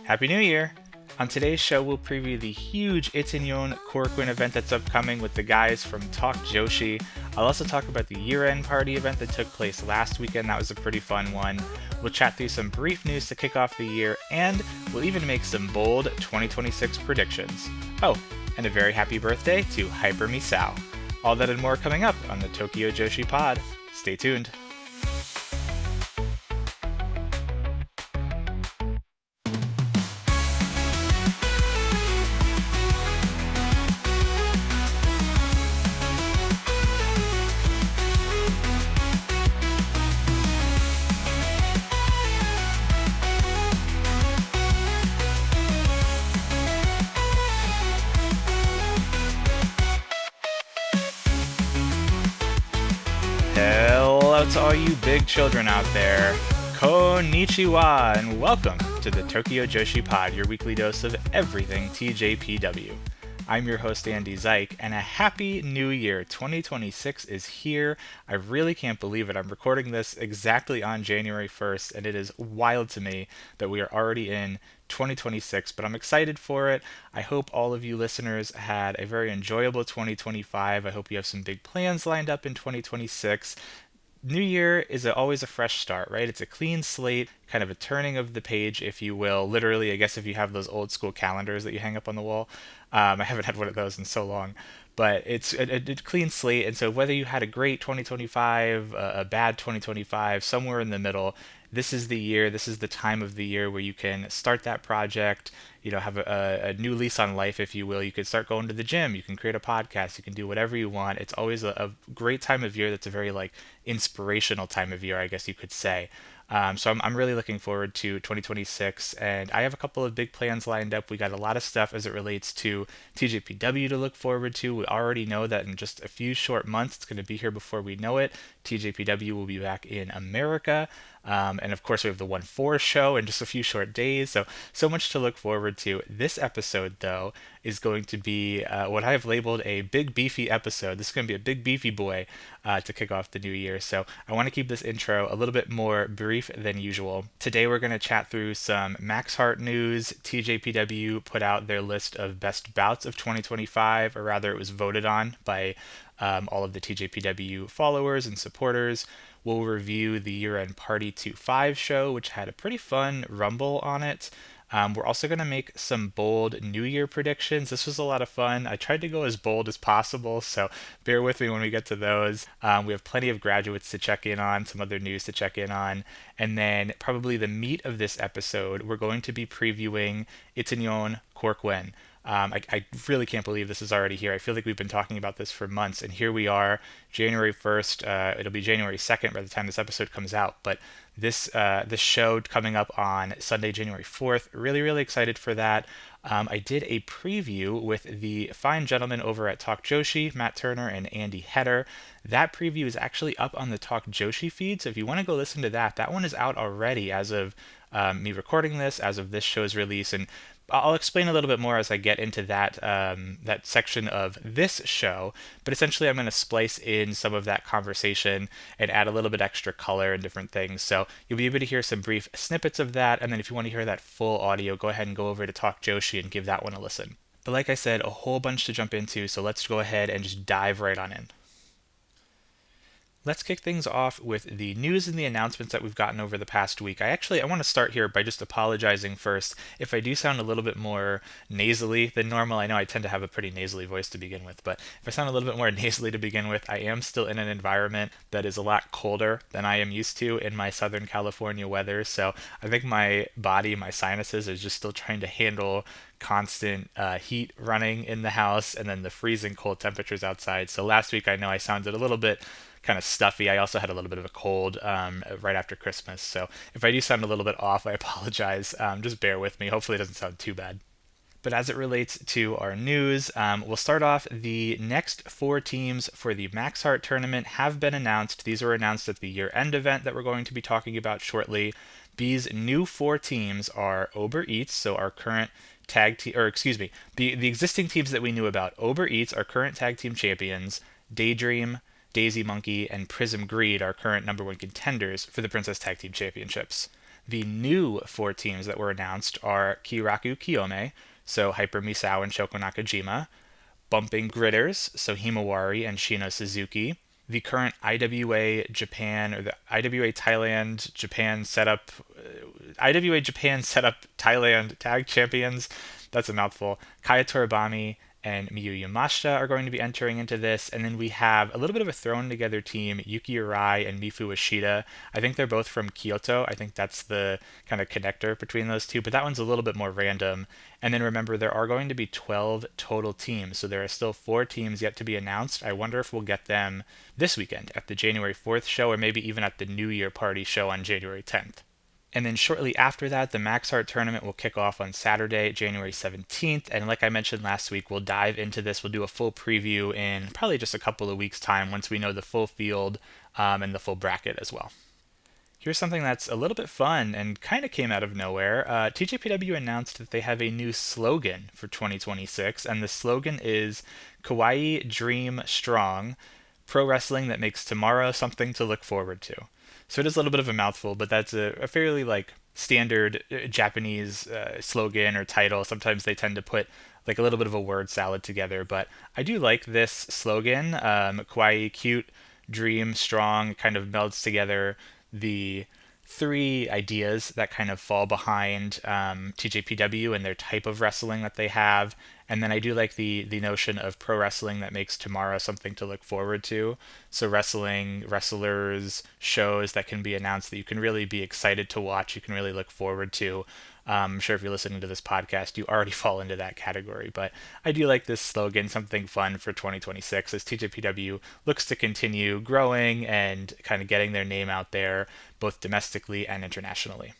Happy New Year! On today's show, we'll preview the huge Ittenyon Corkwin event that's upcoming with the guys from Talk Joshi. I'll also talk about the year-end party event that took place last weekend. That was a pretty fun one. We'll chat through some brief news to kick off the year, and we'll even make some bold 2026 predictions. Oh, and a very happy birthday to Hyper Misao. All that and more coming up on the Tokyo Joshi Pod. Stay tuned. Hello to all you big children out there. Konnichiwa, and welcome to the Tokyo Joshi Pod, your weekly dose of everything TJPW. I'm your host, Andy Zyke, and a happy new year. 2026 is here. I really can't believe it. I'm recording this exactly on January 1st, and it is wild to me that we are already in 2026, but I'm excited for it. I hope all of you listeners had a very enjoyable 2025. I hope you have some big plans lined up in 2026. New Year is always a fresh start, right? It's a clean slate, kind of a turning of the page, if you will. Literally, I guess if you have those old school calendars that you hang up on the wall. I haven't had one of those in so long. But it's a clean slate, and so whether you had a great 2025, a bad 2025, somewhere in the middle, this is the year, this is the time of the year where you can start that project, have a new lease on life, if you will. You can start going to the gym, you can create a podcast, you can do whatever you want. It's always a great time of year that's a very inspirational time of year, I guess you could say. So I'm really looking forward to 2026, and I have a couple of big plans lined up. We got a lot of stuff as it relates to TJPW to look forward to. We already know that in just a few short months, it's going to be here before we know it. TJPW will be back in America. And of course, we have the 1/4 show in just a few short days. So much to look forward to. This episode, though, is going to be what I have labeled a big beefy episode. This is going to be a big beefy boy to kick off the new year. So I want to keep this intro a little bit more brief than usual. Today, we're going to chat through some Max Heart news. TJPW put out their list of best bouts of 2025, or rather, it was voted on by all of the TJPW followers and supporters. We'll review the year-end Party 2-5 show, which had a pretty fun rumble on it. We're also going to make some bold New Year predictions. This was a lot of fun. I tried to go as bold as possible, so bear with me when we get to those. We have plenty of graduates to check in on, some other news to check in on, and then probably the meat of this episode, we're going to be previewing Ittenyon Corkwin. I really can't believe this is already here. I feel like we've been talking about this for months, and here we are, January 1st. It'll be January 2nd by the time this episode comes out, but this show coming up on Sunday, January 4th. Really, really excited for that. I did a preview with the fine gentlemen over at Talk Joshi, Matt Turner and Andy Heder. That preview is actually up on the Talk Joshi feed, so if you want to go listen to that one is out already as of me recording this, as of this show's release, and I'll explain a little bit more as I get into that section of this show, but essentially I'm going to splice in some of that conversation and add a little bit extra color and different things. So you'll be able to hear some brief snippets of that, and then if you want to hear that full audio, go ahead and go over to Talk Joshi and give that one a listen. But like I said, a whole bunch to jump into, so let's go ahead and just dive right on in. Let's kick things off with the news and the announcements that we've gotten over the past week. I want to start here by just apologizing first if I do sound a little bit more nasally than normal. I know I tend to have a pretty nasally voice to begin with, but if I sound a little bit more nasally to begin with, I am still in an environment that is a lot colder than I am used to in my Southern California weather. So I think my body, my sinuses is just still trying to handle constant heat running in the house and then the freezing cold temperatures outside. So last week I know I sounded a little bit kind of stuffy. I also had a little bit of a cold right after Christmas. So if I do sound a little bit off, I apologize. Just bear with me. Hopefully it doesn't sound too bad. But as it relates to our news, we'll start off. The next 4 teams for the Max Heart tournament have been announced. These were announced at the year-end event that we're going to be talking about shortly. These new 4 teams are Uber Eats, so our current tag team, or excuse me, the existing teams that we knew about. Uber Eats, our current tag team champions, Daydream, Daisy Monkey, and Prism Greed, our current number 1 contenders for the Princess Tag Team Championships. The new 4 teams that were announced are Kiraku Kiyome, so Hyper Misao and Shoko Nakajima, Bumping Gritters, so Himawari and Shino Suzuki, the current IWA Japan or the IWA Thailand Japan setup, IWA Japan setup Thailand tag champions. That's a mouthful. Kaya Toribami and Miyu Yamashita are going to be entering into this. And then we have a little bit of a thrown together team, Yuki Arai and Mifu Ishida. I think they're both from Kyoto. I think that's the kind of connector between those two, but that one's a little bit more random. And then remember, there are going to be 12 total teams, so there are still 4 teams yet to be announced. I wonder if we'll get them this weekend at the January 4th show, or maybe even at the New Year Party show on January 10th. And then shortly after that, the Max Heart tournament will kick off on Saturday, January 17th. And like I mentioned last week, we'll dive into this. We'll do a full preview in probably just a couple of weeks' time once we know the full field and the full bracket as well. Here's something that's a little bit fun and kind of came out of nowhere. TJPW announced that they have a new slogan for 2026, and the slogan is Kawaii Dream Strong, pro wrestling that makes tomorrow something to look forward to. So it is a little bit of a mouthful, but that's a fairly standard Japanese slogan or title. Sometimes they tend to put like a little bit of a word salad together, but I do like this slogan. Kawaii, cute, dream, strong, kind of melds together the 3 ideas that kind of fall behind TJPW and their type of wrestling that they have. And then I do like the notion of pro wrestling that makes tomorrow something to look forward to. So wrestling, wrestlers, shows that can be announced that you can really be excited to watch, you can really look forward to. I'm sure if you're listening to this podcast, you already fall into that category. But I do like this slogan, something fun for 2026, as TJPW looks to continue growing and kind of getting their name out there, both domestically and internationally.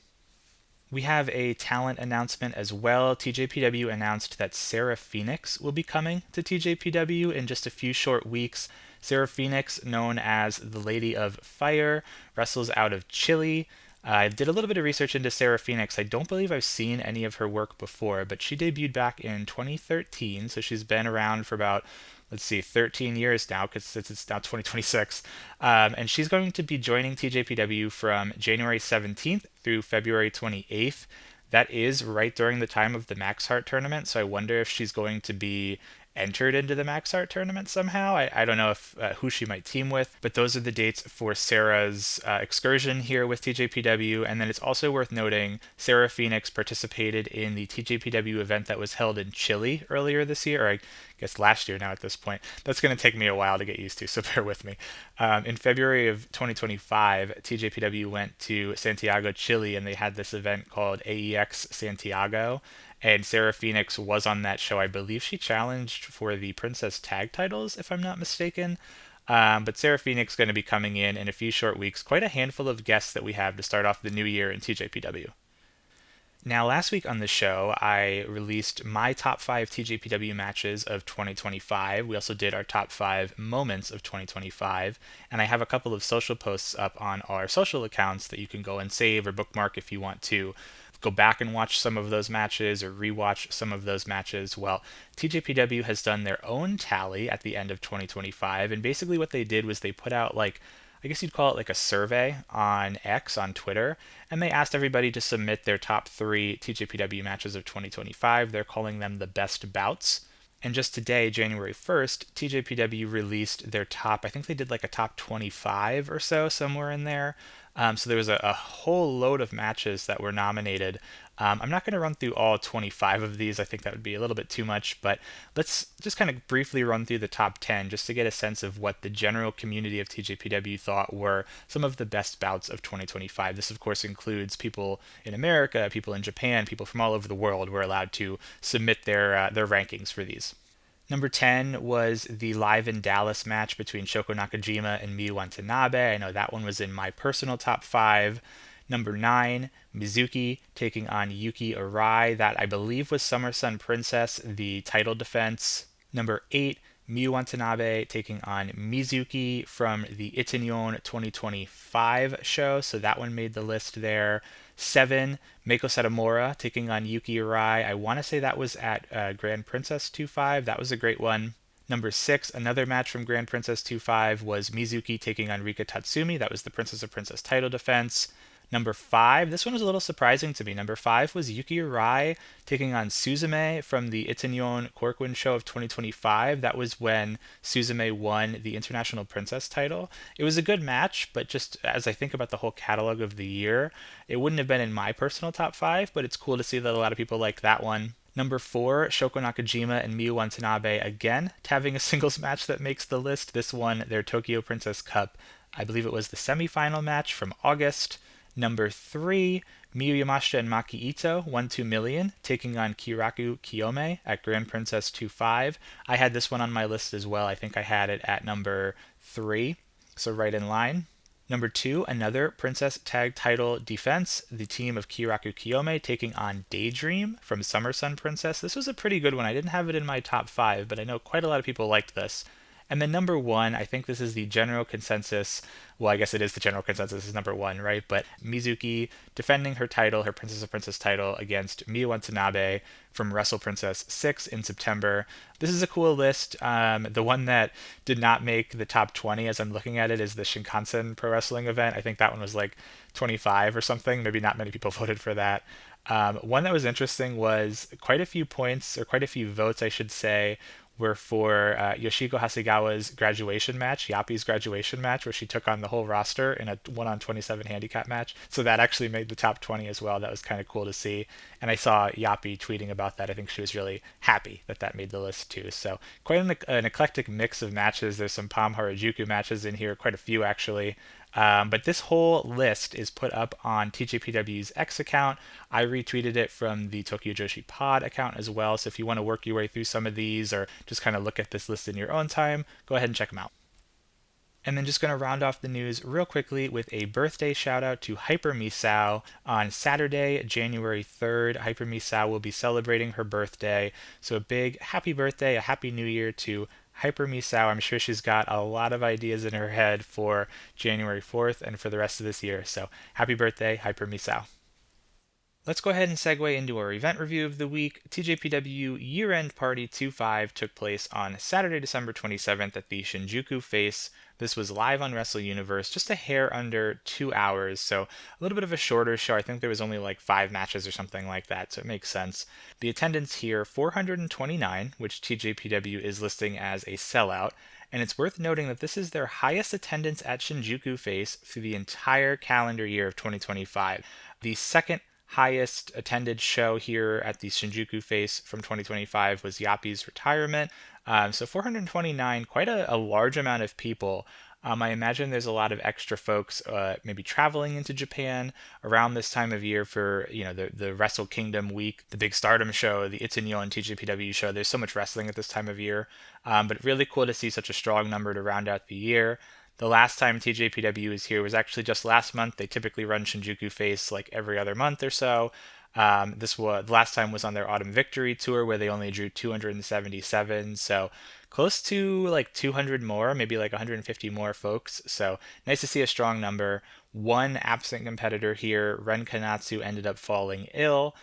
We have a talent announcement as well. TJPW announced that Sarah Phoenix will be coming to TJPW in just a few short weeks. Sarah Phoenix, known as the Lady of Fire, wrestles out of Chile. I did a little bit of research into Sarah Phoenix. I don't believe I've seen any of her work before, but she debuted back in 2013, so she's been around for about, 13 years now, because it's now 2026. And she's going to be joining TJPW from January 17th through February 28th. That is right during the time of the Max Heart tournament, so I wonder if she's going to be entered into the Max Heart tournament somehow. I don't know if who she might team with, but those are the dates for Sarah's excursion here with TJPW. And then it's also worth noting Sarah Phoenix participated in the TJPW event that was held in Chile earlier this year, or I guess last year now at this point. That's going to take me a while to get used to, so bear with me. In February of 2025, TJPW went to Santiago, Chile, and they had this event called AEX Santiago. And Sarah Phoenix was on that show. I believe she challenged for the Princess Tag titles, if I'm not mistaken. But Sarah Phoenix is going to be coming in a few short weeks. Quite a handful of guests that we have to start off the new year in TJPW. Now, last week on the show, I released my top 5 TJPW matches of 2025. We also did our top 5 moments of 2025. And I have a couple of social posts up on our social accounts that you can go and save or bookmark if you want to go back and watch some of those matches or rewatch some of those matches. Well, TJPW has done their own tally at the end of 2025, and basically what they did was they put out I guess you'd call it like a survey on X, on Twitter, and they asked everybody to submit their top 3 TJPW matches of 2025. They're calling them the best bouts. And just today, January 1st, TJPW released their top, I think they did like a top 25 or so, somewhere in there. So there was a whole load of matches that were nominated. I'm not going to run through all 25 of these. I think that would be a little bit too much, but let's just kind of briefly run through the top 10 just to get a sense of what the general community of TJPW thought were some of the best bouts of 2025. This, of course, includes people in America, people in Japan, people from all over the world were allowed to submit their rankings for these. Number 10 was the Live in Dallas match between Shoko Nakajima and Miyu Watanabe. I know that one was in my personal top 5. Number 9, Mizuki taking on Yuki Arai. That, I believe, was Summer Sun Princess, the title defense. Number 8, Miyu Watanabe taking on Mizuki from the Ittenyon 2025 show. So that one made the list there. 7, Meiko Satomura taking on Yuki Arai. I want to say that was at Grand Princess 25. That was a great one. Number 6, another match from Grand Princess 25 was Mizuki taking on Rika Tatsumi. That was the Princess of Princess title defense. Number 5, this one was a little surprising to me. Number 5 was Yuki Arai taking on Suzume from the Ittenyon Corkwind show of 2025. That was when Suzume won the International Princess title. It was a good match, but just as I think about the whole catalog of the year, it wouldn't have been in my personal top 5, but it's cool to see that a lot of people liked that one. Number 4, Shoko Nakajima and Miyu Watanabe again having a singles match that makes the list. This one, their Tokyo Princess Cup. I believe it was the semifinal match from August. Number 3, Miyu Yamashita and Maki Ito, 1-2 million, taking on Kiraku Kiyome at Grand Princess 2-5. I had this one on my list as well. I think I had it at number 3, so right in line. Number 2, another Princess Tag Title defense, the team of Kiraku Kiyome taking on Daydream from Summer Sun Princess. This was a pretty good one. I didn't have it in my top 5, but I know quite a lot of people liked this. And then number 1, I think this is the general consensus. Well, I guess it is the general consensus is number 1, right? But Mizuki defending her title, her Princess of Princess title, against Miyu Watanabe from Wrestle Princess 6 in September. This is a cool list. The one that did not make the top 20 as I'm looking at it is the Shinkansen Pro Wrestling event. I think that one was like 25 or something. Maybe not many people voted for that. One that was interesting was quite a few points, or quite a few votes, I should say, were for Yoshiko Hasegawa's graduation match, Yappi's graduation match, where she took on the whole roster in a 1-on-27 handicap match. So that actually made the top 20 as well. That was kind of cool to see. And I saw Yappi tweeting about that. I think she was really happy that that made the list too. So quite an eclectic mix of matches. There's some Palm Harajuku matches in here, quite a few actually. But this whole list is put up on TJPW's X account. I retweeted it from the Tokyo Joshi Pod account as well. So if you want to work your way through some of these or just kind of look at this list in your own time, go ahead and check them out. And then just going to round off the news real quickly with a birthday shout out to Hyper Misao. On Saturday, January 3rd, Hyper Misao will be celebrating her birthday. So a big happy birthday, a happy new year to Hyper Misao. I'm sure she's got a lot of ideas in her head for January 4th and for the rest of this year. So happy birthday, Hyper Misao. Let's go ahead and segue into our event review of the week. TJPW Year-End Party 2-5 took place on Saturday, December 27th at the Shinjuku Face. This was live on Wrestle Universe, just a hair under 2 hours, so a little bit of a shorter show. I think there was only like 5 matches or something like that, so it makes sense. The attendance here, 429, which TJPW is listing as a sellout. And it's worth noting that this is their highest attendance at Shinjuku Face through the entire calendar year of 2025. The second highest attended show here at the Shinjuku Face from 2025 was Yappi's retirement. So 429, quite a large amount of people. I imagine there's a lot of extra folks maybe traveling into Japan around this time of year for the Wrestle Kingdom week, the big Stardom show, the Ittenyon TJPW show. There's so much wrestling at this time of year, but really cool to see such a strong number to round out the year. The last time TJPW was here was actually just last month. They typically run Shinjuku Face like every other month or so. The last time was on their Autumn Victory tour where they only drew 277, so close to like 200 more, maybe like 150 more folks. So nice to see a strong number. One absent competitor here, Ren Kanatsu, ended up falling ill,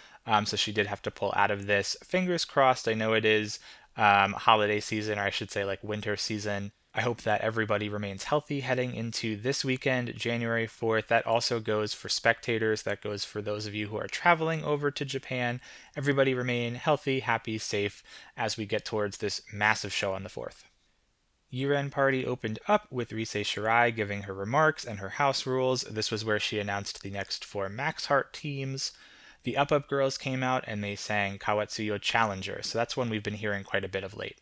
so she did have to pull out of this. Fingers crossed. I know it is holiday season, or I should say like winter season. I hope that everybody remains healthy heading into this weekend, January 4th. That also goes for spectators. That goes for those of you who are traveling over to Japan. Everybody remain healthy, happy, safe as we get towards this massive show on the 4th. Year-end party opened up with Rise Shirai giving her remarks and her house rules. This was where she announced the next 4 Max Heart teams. The Up Up girls came out and they sang Kawatsuyo Challenger, so that's one we've been hearing quite a bit of late.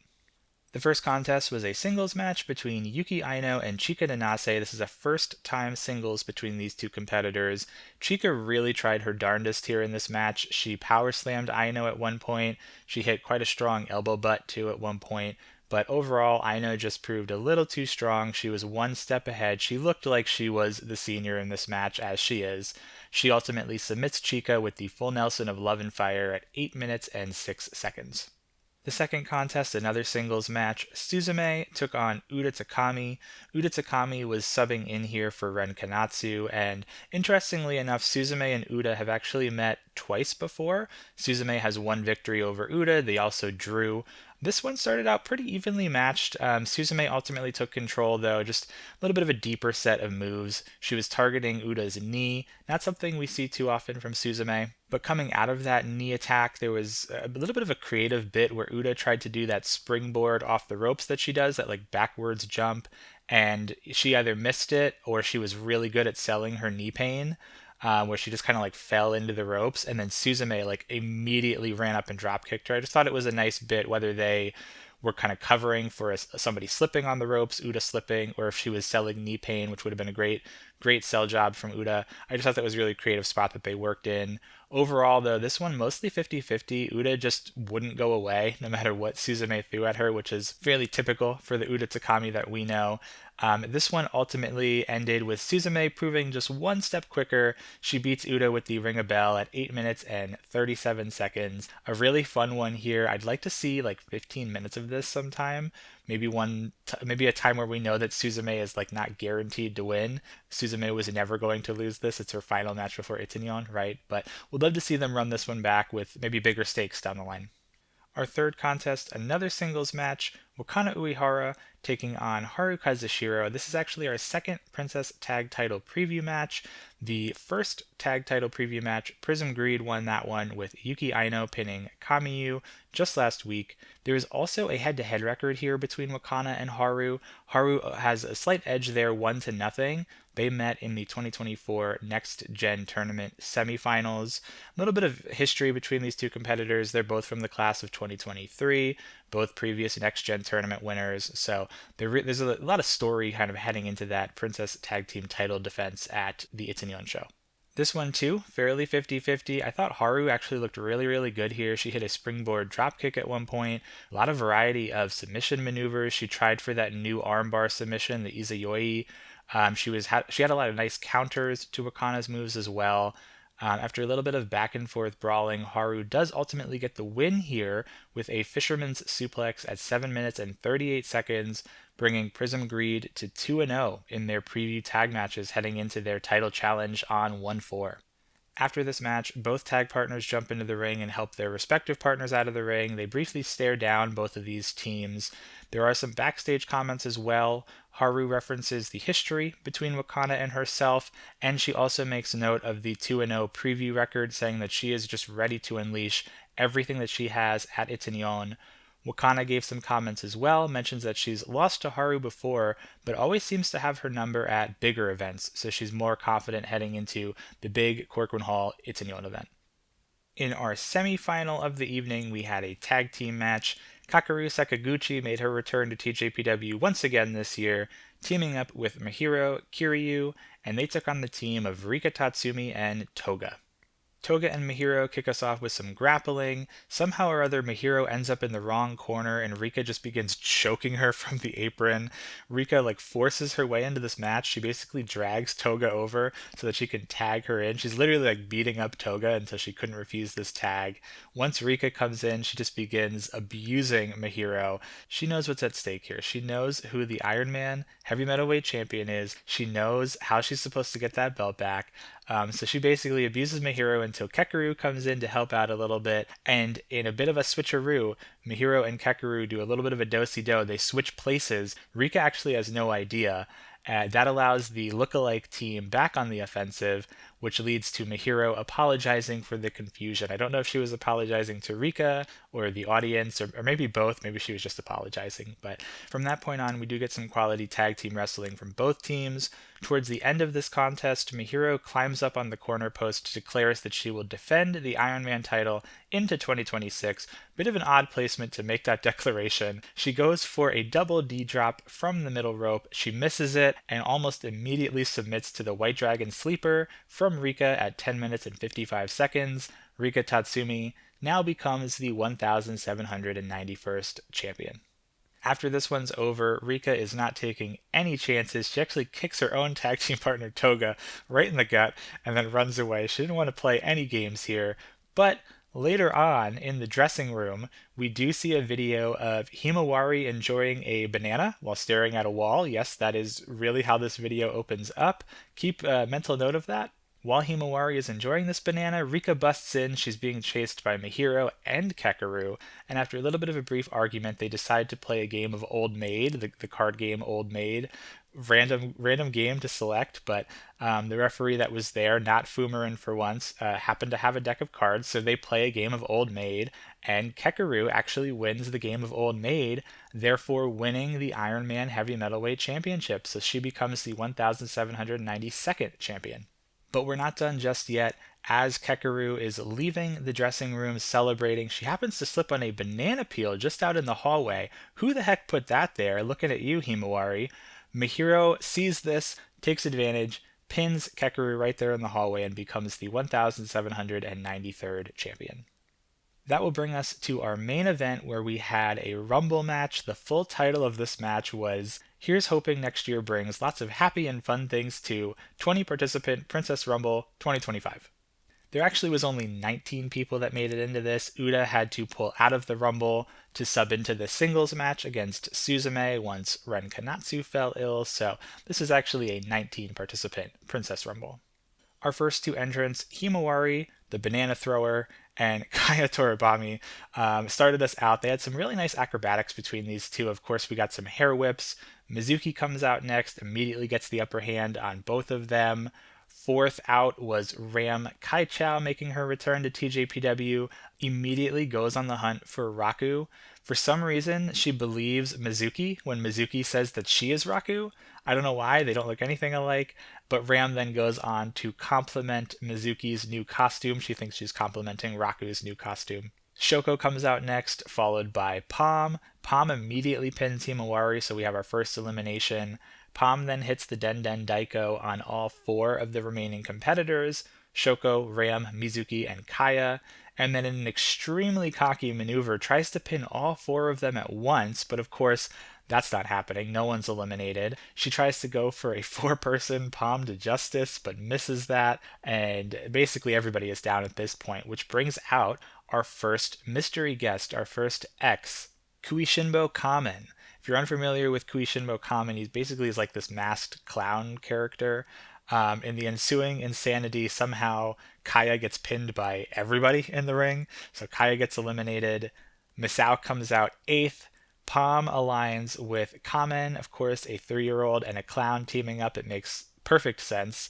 The first contest was a singles match between Yuki Aino and Chika Nanase. This is a first-time singles between these two competitors. Chika really tried her darndest here in this match. She power slammed Aino at one point. She hit quite a strong elbow butt too at one point. But overall, Aino just proved a little too strong. She was one step ahead. She looked like she was the senior in this match, as she is. She ultimately submits Chika with the full Nelson of Love and Fire at 8 minutes and 6 seconds. The second contest, another singles match, Suzume took on Uda Takami. Uda Takami was subbing in here for Ren Kanatsu, and interestingly enough, Suzume and Uda have actually met twice before. Suzume has one victory over Uda. They also drew This one started out pretty evenly matched. Suzume ultimately took control, though, just a little bit of a deeper set of moves. She was targeting Uta's knee, not something we see too often from Suzume. But coming out of that knee attack, there was a little bit of a creative bit where Uta tried to do that springboard off the ropes that she does, that like backwards jump, and she either missed it or she was really good at selling her knee pain. Where she just kind of like fell into the ropes, and then Suzume like immediately ran up and drop kicked her. I just thought it was a nice bit, whether they were kind of covering for somebody slipping on the ropes, Uta slipping, or if she was selling knee pain, which would have been a great sell job from Uta. I just thought that was a really creative spot that they worked in. Overall, though, this one mostly 50-50. Uta just wouldn't go away no matter what Suzume threw at her, which is fairly typical for the Uta Takami that we know. This one ultimately ended with Suzume proving just one step quicker. She beats Uta with the Ring a Bell at 8 minutes and 37 seconds. A really fun one here. I'd like to see like 15 minutes of this sometime. Maybe a time where we know that Suzume is like not guaranteed to win. Suzume was never going to lose this. It's her final match before Ittenyon, right? But we'd love to see them run this one back with maybe bigger stakes down the line. Our third contest, another singles match, Wakana Uehara taking on Haru Kazushiro. This is actually our second Princess Tag Title preview match. The first Tag Title preview match, Prism Greed won that one with Yuki Aino pinning Kamiyu just last week. There is also a head-to-head record here between Wakana and Haru. Haru has a slight edge there, 1-0. They met in the 2024 Next Gen Tournament semifinals. A little bit of history between these two competitors. They're both from the class of 2023, both previous Next Gen Tournament winners. So there's a lot of story kind of heading into that Princess Tag Team title defense at the Ittenyon show. This one too, fairly 50-50. I thought Haru actually looked really, really good here. She hit a springboard dropkick at one point. A lot of variety of submission maneuvers. She tried for that new armbar submission, the Izayoi. She had a lot of nice counters to Wakana's moves as well. After a little bit of back and forth brawling, Haru does ultimately get the win here with a fisherman's suplex at 7 minutes and 38 seconds, bringing Prism Greed to 2-0 in their preview tag matches heading into their title challenge on 1-4. After this match, both tag partners jump into the ring and help their respective partners out of the ring. They briefly stare down both of these teams. There are some backstage comments as well. Haru references the history between Wakana and herself, and she also makes note of the 2-0 preview record, saying that she is just ready to unleash everything that she has at Ittenyon. Wakana gave some comments as well, mentions that she's lost to Haru before, but always seems to have her number at bigger events, so she's more confident heading into the big Corcoran Hall Ittenyon event. In our semi-final of the evening, we had a tag team match. Kakeru Sakaguchi made her return to TJPW once again this year, teaming up with Mihiro Kiryu, and they took on the team of Rika Tatsumi and Toga. Toga and Mihiro kick us off with some grappling. Somehow or other, Mihiro ends up in the wrong corner, and Rika just begins choking her from the apron. Rika forces her way into this match. She basically drags Toga over so that she can tag her in. She's literally beating up Toga until she couldn't refuse this tag. Once Rika comes in, she just begins abusing Mihiro. She knows what's at stake here. She knows who the Iron Man heavy metalweight champion is. She knows how she's supposed to get that belt back. So she basically abuses Mihiro until Kekeru comes in to help out a little bit, and in a bit of a switcheroo, Mihiro and Kekeru do a little bit of a do-si-do. They switch places. Rika actually has no idea. That allows the lookalike team back on the offensive, which leads to Mihiro apologizing for the confusion. I don't know if she was apologizing to Rika or the audience, or maybe both. Maybe she was just apologizing. But from that point on, we do get some quality tag team wrestling from both teams. Towards the end of this contest, Mihiro climbs up on the corner post, declares that she will defend the Iron Man title into 2026. Bit of an odd placement to make that declaration. She goes for a double D drop from the middle rope. She misses it and almost immediately submits to the White Dragon Sleeper from Rika at 10 minutes and 55 seconds. Rika Tatsumi now becomes the 1791st champion. After this one's over, Rika is not taking any chances. She actually kicks her own tag team partner Toga right in the gut and then runs away. She didn't want to play any games here. But later on in the dressing room, we do see a video of Himawari enjoying a banana while staring at a wall. Yes, that is really how this video opens up. Keep a mental note of that. While Himawari is enjoying this banana, Rika busts in. She's being chased by Mihiro and Kekeru, and after a little bit of a brief argument, they decide to play a game of Old Maid, the card game Old Maid. Random game to select, but the referee that was there, not Fumarin for once, happened to have a deck of cards, so they play a game of Old Maid, and Kekeru actually wins the game of Old Maid, therefore winning the Ironman Heavy Metalweight Championship, so she becomes the 1792nd champion. But we're not done just yet. As Kekeru is leaving the dressing room celebrating, she happens to slip on a banana peel just out in the hallway. Who the heck put that there? Looking at you, Himawari. Mihiro sees this, takes advantage, pins Kekeru right there in the hallway, and becomes the 1793rd champion. That will bring us to our main event where we had a Rumble match. The full title of this match was Here's Hoping Next Year Brings Lots of Happy and Fun Things to 20 Participant Princess Rumble 2025. There actually was only 19 people that made it into this. Uda had to pull out of the Rumble to sub into the singles match against Suzume once Ren Kanatsu fell ill, so this is actually a 19 participant Princess Rumble. Our first two entrants, Himawari, the banana thrower, and Kaya Toribami, started us out. They had some really nice acrobatics between these two. Of course, we got some hair whips. Mizuki comes out next, immediately gets the upper hand on both of them. Fourth out was Ram Kaichao making her return to TJPW, immediately goes on the hunt for Raku. For some reason, she believes Mizuki when Mizuki says that she is Raku. I don't know why, they don't look anything alike, but Ram then goes on to compliment Mizuki's new costume. She thinks she's complimenting Raku's new costume. Shoko comes out next, followed by Palm. Palm immediately pins Himawari, so we have our first elimination. Palm then hits the Den Den Daiko on all four of the remaining competitors, Shoko, Ram, Mizuki, and Kaya, and then in an extremely cocky maneuver tries to pin all four of them at once, but of course that's not happening. No one's eliminated. She tries to go for a four-person Palm to Justice, but misses that, and basically everybody is down at this point, which brings out our first mystery guest, our first X, Kuishinbo Kamen. If you're unfamiliar with Kuishinbo Kamen, he basically is like this masked clown character. In the ensuing insanity, somehow Kaya gets pinned by everybody in the ring, so Kaya gets eliminated. Misao comes out 8th. Palm aligns with Kamen, of course, a 3-year-old and a clown teaming up. It makes perfect sense.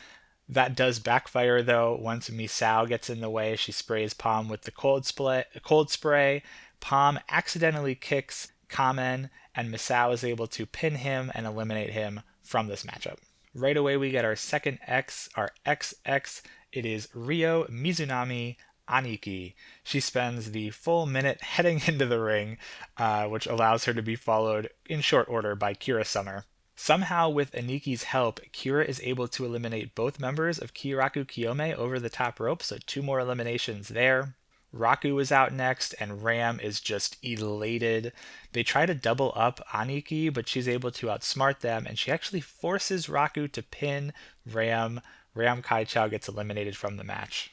That does backfire, though. Once Misao gets in the way, she sprays Palm with the cold spray. Palm accidentally kicks Kamen, and Misao is able to pin him and eliminate him from this matchup. Right away, we get our second X, our XX. It is Ryo Mizunami Aniki. She spends the full minute heading into the ring, which allows her to be followed in short order by Kira Summer. Somehow, with Aniki's help, Kira is able to eliminate both members of Kiraku Kiyome over the top rope, so 2 more eliminations there. Raku is out next, and Ram is just elated. They try to double up Aniki, but she's able to outsmart them, and she actually forces Raku to pin Ram. Ram Kaichao gets eliminated from the match.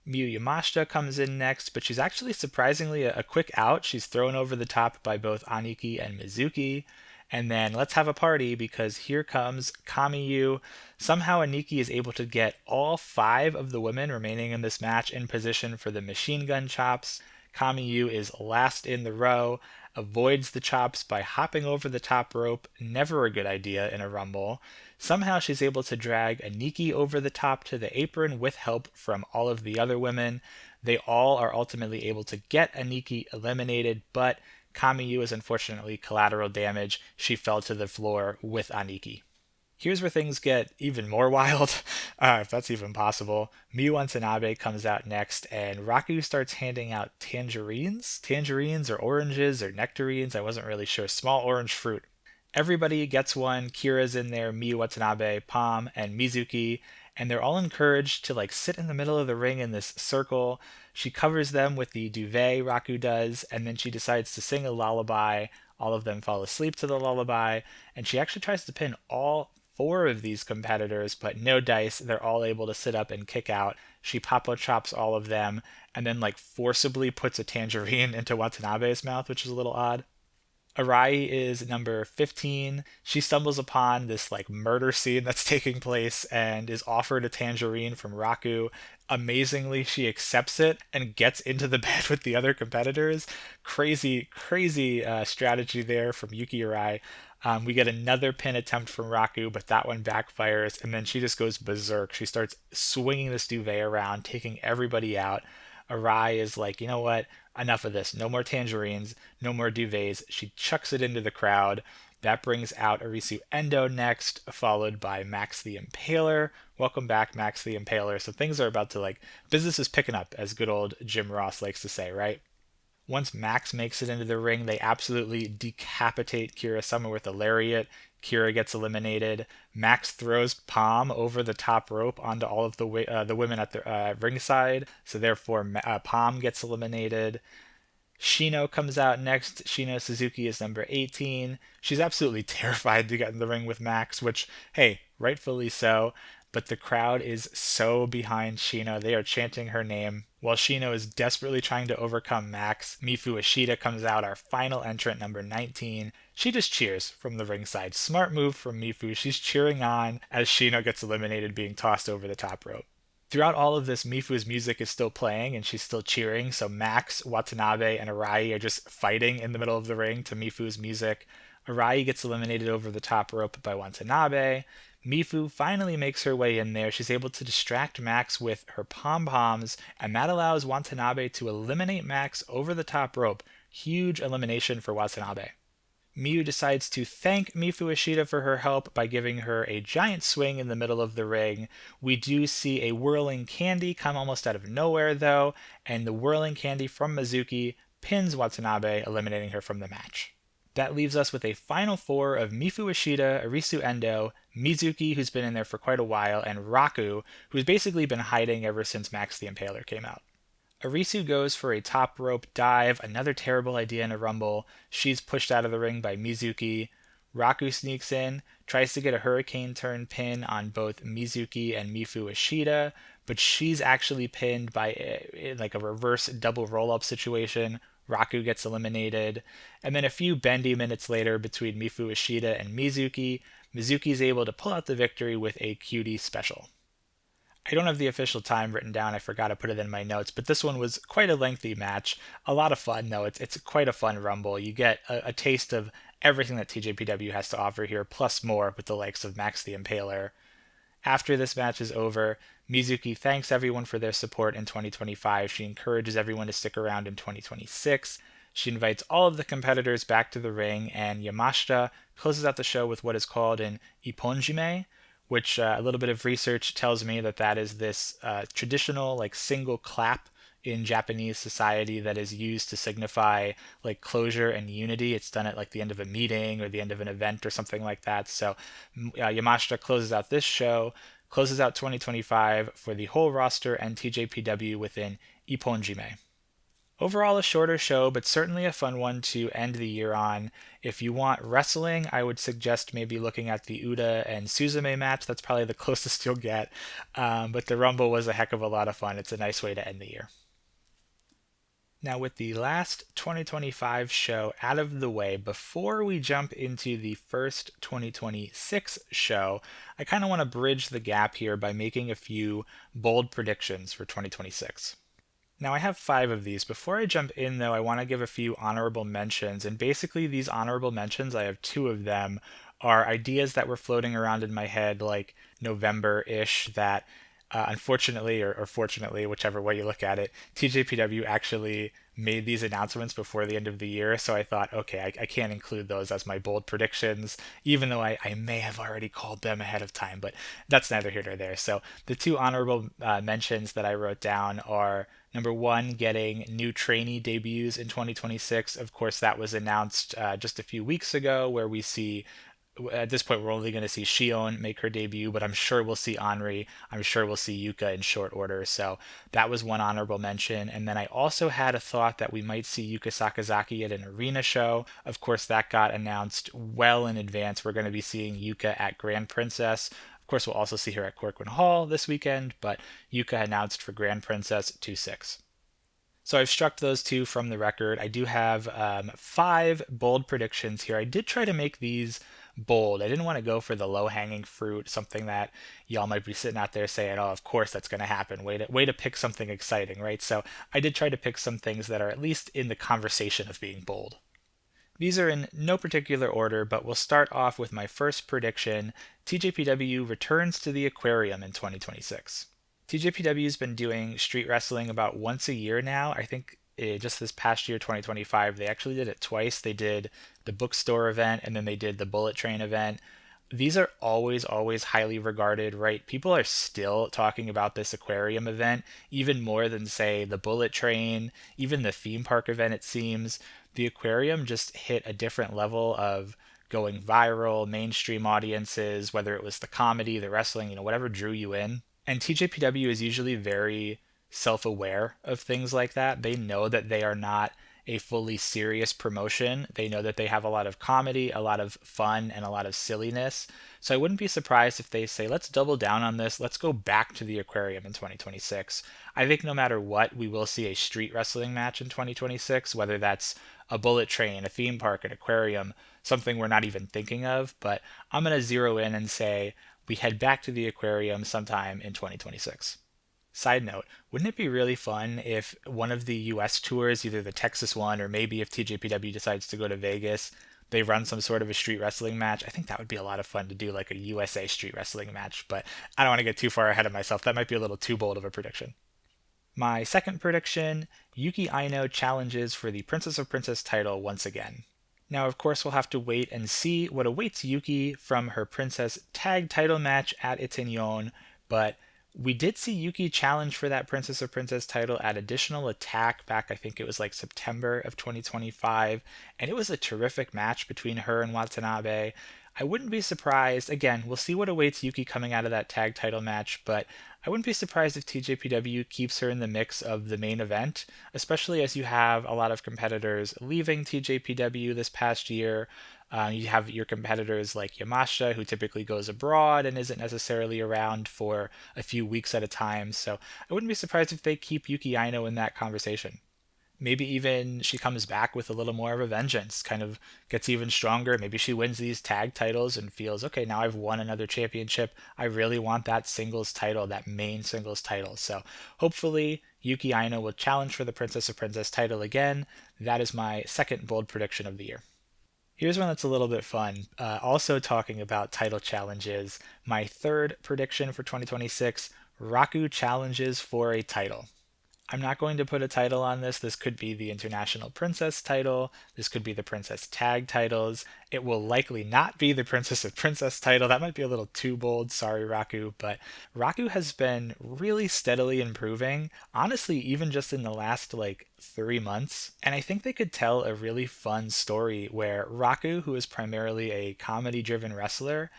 Miyu Yamashita comes in next, but she's actually surprisingly a quick out. She's thrown over the top by both Aniki and Mizuki. And then let's have a party, because here comes Kamiyu. Somehow Aniki is able to get all 5 of the women remaining in this match in position for the machine gun chops. Kamiyu is last in the row, avoids the chops by hopping over the top rope, never a good idea in a rumble. Somehow she's able to drag Aniki over the top to the apron with help from all of the other women. They all are ultimately able to get Aniki eliminated, but Kamiyu is unfortunately collateral damage. She fell to the floor with Aniki. Here's where things get even more wild, if that's even possible. Miyu Watanabe comes out next, and Raku starts handing out tangerines or oranges or nectarines. I wasn't really sure. Small orange fruit. Everybody gets one. Kira's in there, Miyu Watanabe, Palm, and Mizuki, and they're all encouraged to sit in the middle of the ring in this circle. She covers them with the duvet, Raku does, and then she decides to sing a lullaby. All of them fall asleep to the lullaby, and she actually tries to pin all 4 of these competitors, but no dice. They're all able to sit up and kick out. She Papa chops all of them, and then forcibly puts a tangerine into Watanabe's mouth, which is a little odd. Arai is number 15. She stumbles upon this like murder scene that's taking place and is offered a tangerine from Raku. Amazingly, she accepts it and gets into the bed with the other competitors. Crazy, crazy strategy there from Yuki Arai. We get another pin attempt from Raku, but that one backfires, and then she just goes berserk. She starts swinging this duvet around, taking everybody out. Arai is like, you know what? Enough of this. No more tangerines, no more duvets. She chucks it into the crowd. That brings out Arisu Endo next, followed by Max the Impaler. Welcome back, Max the Impaler. So things are about to business is picking up, as good old Jim Ross likes to say, right? Once Max makes it into the ring, they absolutely decapitate Kira Summer with a lariat. Kira gets eliminated. Max throws Palm over the top rope onto all of the women at the ringside, so therefore Palm gets eliminated. Shino comes out next. Shino Suzuki is number 18. She's absolutely terrified to get in the ring with Max, which, hey, rightfully so. But the crowd is so behind Shino. They are chanting her name. While Shino is desperately trying to overcome Max, Mifu Ishida comes out, our final entrant, number 19. She just cheers from the ringside. Smart move from Mifu. She's cheering on as Shino gets eliminated, being tossed over the top rope. Throughout all of this, Mifu's music is still playing and she's still cheering. So Max, Watanabe, and Arai are just fighting in the middle of the ring to Mifu's music. Arai gets eliminated over the top rope by Watanabe. Mifu finally makes her way in there. She's able to distract Max with her pom-poms, and that allows Watanabe to eliminate Max over the top rope. Huge elimination for Watanabe. Miyu decides to thank Mifu Ishida for her help by giving her a giant swing in the middle of the ring. We do see a whirling candy come almost out of nowhere, though, and the whirling candy from Mizuki pins Watanabe, eliminating her from the match. That leaves us with a final four of Mifu Ishida, Arisu Endo, Mizuki, who's been in there for quite a while, and Raku, who's basically been hiding ever since Max the Impaler came out. Arisu goes for a top rope dive, another terrible idea in a rumble. She's pushed out of the ring by Mizuki. Raku sneaks in, tries to get a hurricane turn pin on both Mizuki and Mifu Ishida, but she's actually pinned by a reverse double roll-up situation. Raku gets eliminated. And then a few bendy minutes later, between Mifu Ishida and Mizuki's able to pull out the victory with a cutie special. I don't have the official time written down. I forgot to put it in my notes, but this one was quite a lengthy match. A lot of fun, though. It's quite a fun rumble. You get a taste of everything that TJPW has to offer here, plus more with the likes of Max the Impaler. After this match is over, Mizuki thanks everyone for their support in 2025. She encourages everyone to stick around in 2026. She invites all of the competitors back to the ring, and Yamashita closes out the show with what is called an Ipponjime, which a little bit of research tells me that is this traditional single clap in Japanese society that is used to signify closure and unity. It's done at the end of a meeting or the end of an event or something like that. So Yamashita closes out this show, closes out 2025 for the whole roster and TJPW within Ipponjime. Overall, a shorter show, but certainly a fun one to end the year on. If you want wrestling, I would suggest maybe looking at the Uda and Suzume match. That's probably the closest you'll get. But the Rumble was a heck of a lot of fun. It's a nice way to end the year. Now, with the last 2025 show out of the way, before we jump into the first 2026 show, I kind of want to bridge the gap here by making a few bold predictions for 2026. Now, I have 5 of these. Before I jump in, though, I want to give a few honorable mentions. And basically, these honorable mentions, I have 2 of them, are ideas that were floating around in my head November-ish that unfortunately, or fortunately, whichever way you look at it, TJPW actually made these announcements before the end of the year. So I thought, okay, I can't include those as my bold predictions, even though I may have already called them ahead of time, but that's neither here nor there. So the 2 honorable mentions that I wrote down are number 1, getting new trainee debuts in 2026. Of course, that was announced just a few weeks ago, where we see at this point, we're only going to see Shion make her debut, but I'm sure we'll see Anri. I'm sure we'll see Yuka in short order. So that was one honorable mention. And then I also had a thought that we might see Yuka Sakazaki at an arena show. Of course, that got announced well in advance. We're going to be seeing Yuka at Grand Princess. Of course, we'll also see her at Corcoran Hall this weekend, but Yuka announced for Grand Princess 2/6. So I've struck those two from the record. I do have 5 bold predictions here. I did try to make these bold. I didn't want to go for the low-hanging fruit, something that y'all might be sitting out there saying, "Oh, of course that's going to happen." Way to pick something exciting, right? So I did try to pick some things that are at least in the conversation of being bold. These are in no particular order, but we'll start off with my first prediction. TJPW returns to the aquarium in 2026. TJPW has been doing street wrestling about once a year now. I think just this past year, 2025, they actually did it twice. They did the bookstore event and then they did the bullet train event. These are always, always highly regarded, right? People are still talking about this aquarium event even more than, say, the bullet train, even the theme park event, it seems. The aquarium just hit a different level of going viral, mainstream audiences, whether it was the comedy, the wrestling, whatever drew you in. And TJPW is usually very self aware of things like that. They know that they are not a fully serious promotion. They know that they have a lot of comedy, a lot of fun, and a lot of silliness. So I wouldn't be surprised if they say, let's double down on this. Let's go back to the aquarium in 2026. I think no matter what, we will see a street wrestling match in 2026, whether that's a bullet train, a theme park, an aquarium, something we're not even thinking of. But I'm going to zero in and say we head back to the aquarium sometime in 2026. Side note, wouldn't it be really fun if one of the US tours, either the Texas one or maybe if TJPW decides to go to Vegas, they run some sort of a street wrestling match? I think that would be a lot of fun to do, like a USA street wrestling match, but I don't want to get too far ahead of myself. That might be a little too bold of a prediction. My second prediction, Yuki Aino challenges for the Princess of Princess title once again. Now, of course, we'll have to wait and see what awaits Yuki from her Princess Tag title match at Ittenyon, but we did see Yuki challenge for that Princess of Princess title at Additional Attack back, I think it was like September of 2025, and it was a terrific match between her and Watanabe. I wouldn't be surprised, again, we'll see what awaits Yuki coming out of that tag title match, but I wouldn't be surprised if TJPW keeps her in the mix of the main event, especially as you have a lot of competitors leaving TJPW this past year. You have your competitors like Yamashita, who typically goes abroad and isn't necessarily around for a few weeks at a time. So I wouldn't be surprised if they keep Yuki Aino in that conversation. Maybe even she comes back with a little more of a vengeance, kind of gets even stronger. Maybe she wins these tag titles and feels, okay, now I've won another championship. I really want that singles title, that main singles title. So hopefully Yuki Aino will challenge for the Princess of Princess title again. That is my second bold prediction of the year. Here's one that's a little bit fun. Also talking about title challenges, my third prediction for 2026, Raku challenges for a title. I'm not going to put a title on this. This could be the International Princess title. This could be the Princess Tag titles. It will likely not be the Princess of Princess title. That might be a little too bold. Sorry, Raku. But Raku has been really steadily improving. Honestly, even just in the last 3 months. And I think they could tell a really fun story where Raku, who is primarily a comedy driven wrestler,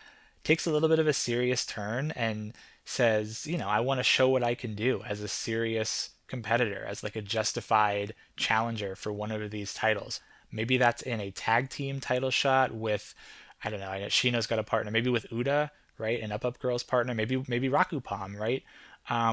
takes a little bit of a serious turn and says, I want to show what I can do as a serious competitor, as like a justified challenger for one of these titles. Maybe that's in a tag team title shot with, I don't know, Shino's got a partner, maybe with Uda, right? An Up Girls partner, maybe Raku Palm, right?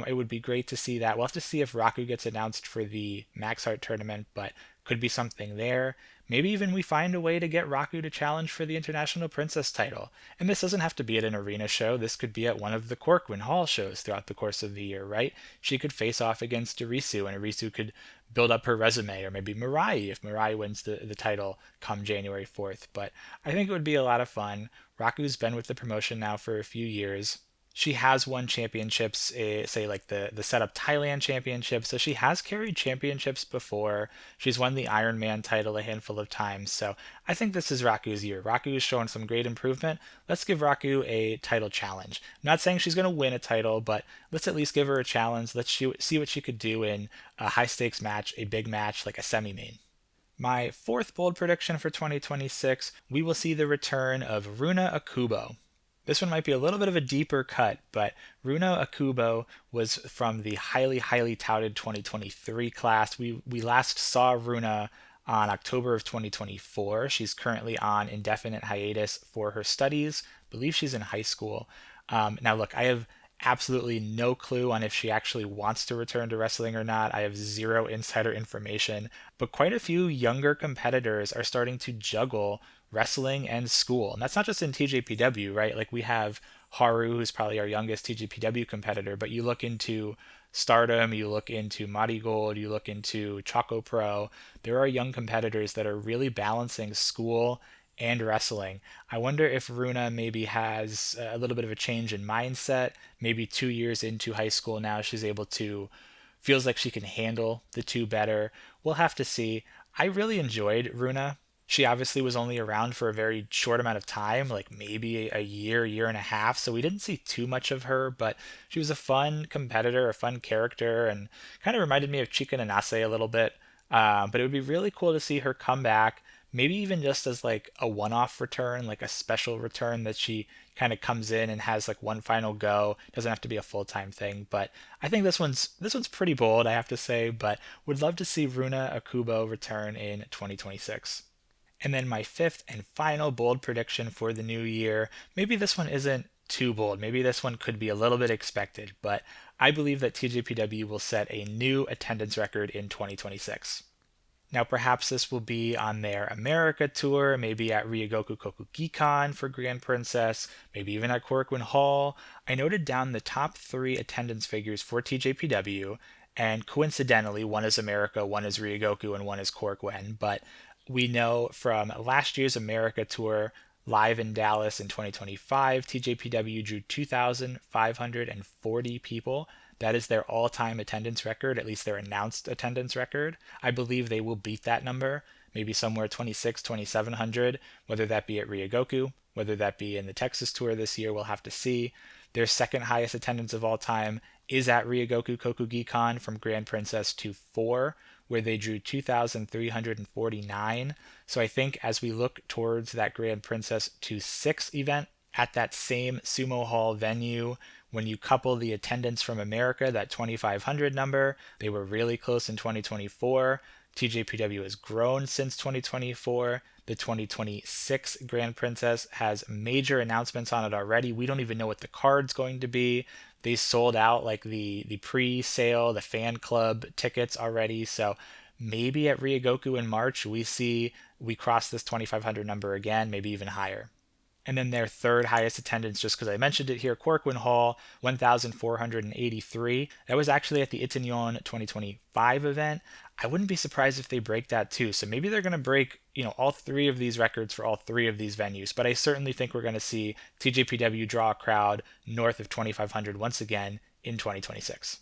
It would be great to see that. We'll have to see if Raku gets announced for the Max Heart tournament, but could be something there. Maybe even we find a way to get Raku to challenge for the International Princess title. And this doesn't have to be at an arena show. This could be at one of the Corcoran Hall shows throughout the course of the year, right? She could face off against Arisu, and Arisu could build up her resume, or maybe Mirai if Mirai wins the title come January 4th. But I think it would be a lot of fun. Raku's been with the promotion now for a few years. She has won championships, say like the Setup Thailand Championship. So she has carried championships before. She's won the Iron Man title a handful of times. So I think this is Raku's year. Raku is showing some great improvement. Let's give Raku a title challenge. I'm not saying she's going to win a title, but let's at least give her a challenge. Let's see what she could do in a high stakes match, a big match like a semi-main. My fourth bold prediction for 2026, we will see the return of Runa Akubo. This one might be a little bit of a deeper cut, but Runa Akubo was from the highly, highly touted 2023 class. We last saw Runa on October of 2024. She's currently on indefinite hiatus for her studies. I believe she's in high school. Now, look, I have absolutely no clue on if she actually wants to return to wrestling or not. I have zero insider information, but quite a few younger competitors are starting to juggle wrestling and school. And that's not just in TJPW, right? Like we have Haru, who's probably our youngest TJPW competitor, but you look into Stardom, you look into Marigold, you look into Choco Pro, there are young competitors that are really balancing school and wrestling. I wonder if Runa maybe has a little bit of a change in mindset. Maybe 2 years into high school now, she's able to, feels like she can handle the two better. We'll have to see. I really enjoyed Runa. She obviously was only around for a very short amount of time, like maybe a year, year and a half. So we didn't see too much of her, but she was a fun competitor, a fun character, and kind of reminded me of Chika Nanase a little bit. But it would be really cool to see her come back, maybe even just as like a one-off return, like a special return that she kind of comes in and has like one final go. Doesn't have to be a full-time thing, but I think this one's pretty bold, I have to say, but would love to see Runa Akubo return in 2026. And then my fifth and final bold prediction for the new year, maybe this one isn't too bold. Maybe this one could be a little bit expected, but I believe that TJPW will set a new attendance record in 2026. Now, perhaps this will be on their America tour, maybe at Ryogoku Kokugikan for Grand Princess, maybe even at Korakuen Hall. I noted down the top three attendance figures for TJPW, and coincidentally, one is America, one is Ryogoku, and one is Korakuen. But we know from last year's America tour, live in Dallas in 2025, TJPW drew 2,540 people. That is their all-time attendance record, at least their announced attendance record. I believe they will beat that number, maybe somewhere 26, 2,700, whether that be at Ryogoku, whether that be in the Texas tour this year, we'll have to see. Their second highest attendance of all time is at Ryogoku Kokugikan from Grand Princess to 4, where they drew 2,349. So I think as we look towards that Grand Princess to 6 event at that same Sumo Hall venue, when you couple the attendance from America, that 2,500 number, they were really close in 2024. TJPW has grown since 2024. The 2026 Grand Princess has major announcements on it already. We don't even know what the card's going to be. They sold out like the pre-sale, the fan club tickets already. So maybe at Ryogoku in March, we cross this 2,500 number again, maybe even higher. And then their third highest attendance, just because I mentioned it here, Korakuen Hall, 1,483. That was actually at the Ittenyon 2025 event. I wouldn't be surprised if they break that too. So maybe they're going to break, all three of these records for all three of these venues. But I certainly think we're going to see TJPW draw a crowd north of 2,500 once again in 2026.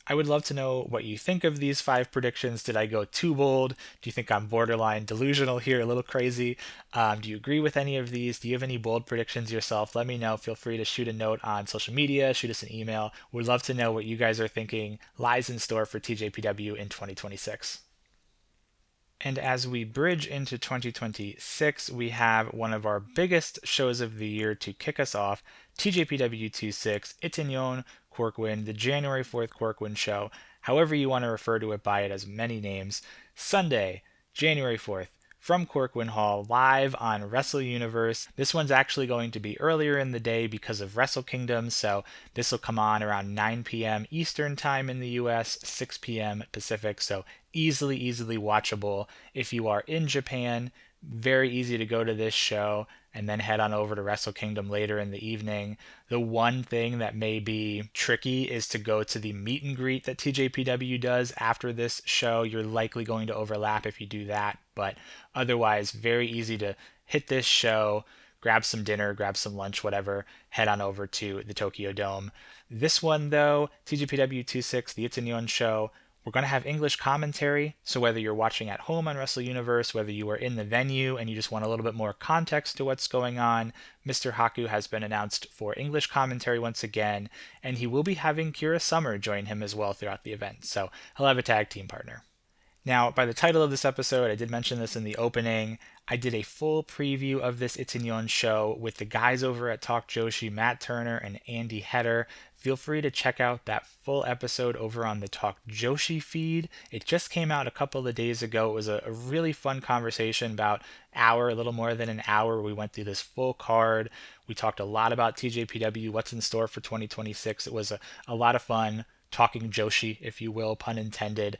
I would love to know what you think of these 5 predictions. Did I go too bold? Do you think I'm borderline delusional here, a little crazy? Do you agree with any of these? Do you have any bold predictions yourself? Let me know. Feel free to shoot a note on social media, shoot us an email. We'd love to know what you guys are thinking lies in store for TJPW in 2026. And as we bridge into 2026, we have one of our biggest shows of the year to kick us off, TJPW 26, Ittenyon, Korakuen, the January 4th Korakuen show. However you want to refer to it by it has many names. Sunday, January 4th, from Korakuen Hall, live on Wrestle Universe. This one's actually going to be earlier in the day because of Wrestle Kingdom, so this will come on around 9 p.m. Eastern Time in the US, 6 p.m. Pacific, so easily watchable. If you are in Japan, very easy to go to this show and then head on over to Wrestle Kingdom later in the evening. The one thing that may be tricky is to go to the meet and greet that TJPW does after this show. You're likely going to overlap if you do that, but otherwise very easy to hit this show, grab some dinner, grab some lunch, whatever, head on over to the Tokyo Dome. This one though, TJPW 26, the Ittenyon show, we're going to have English commentary, so whether you're watching at home on Wrestle Universe, whether you are in the venue and you just want a little bit more context to what's going on, Mr. Haku has been announced for English commentary once again, and he will be having Kira Summer join him as well throughout the event, so he'll have a tag team partner. Now, by the title of this episode, I did mention this in the opening. I did a full preview of this Ittenyon show with the guys over at Talk Joshi, Matt Turner and Andy Header. Feel free to check out that full episode over on the Talk Joshi feed. It just came out a couple of days ago. It was a really fun conversation, about a little more than an hour. We went through this full card. We talked a lot about TJPW, what's in store for 2026. It was a lot of fun talking Joshi, if you will, pun intended.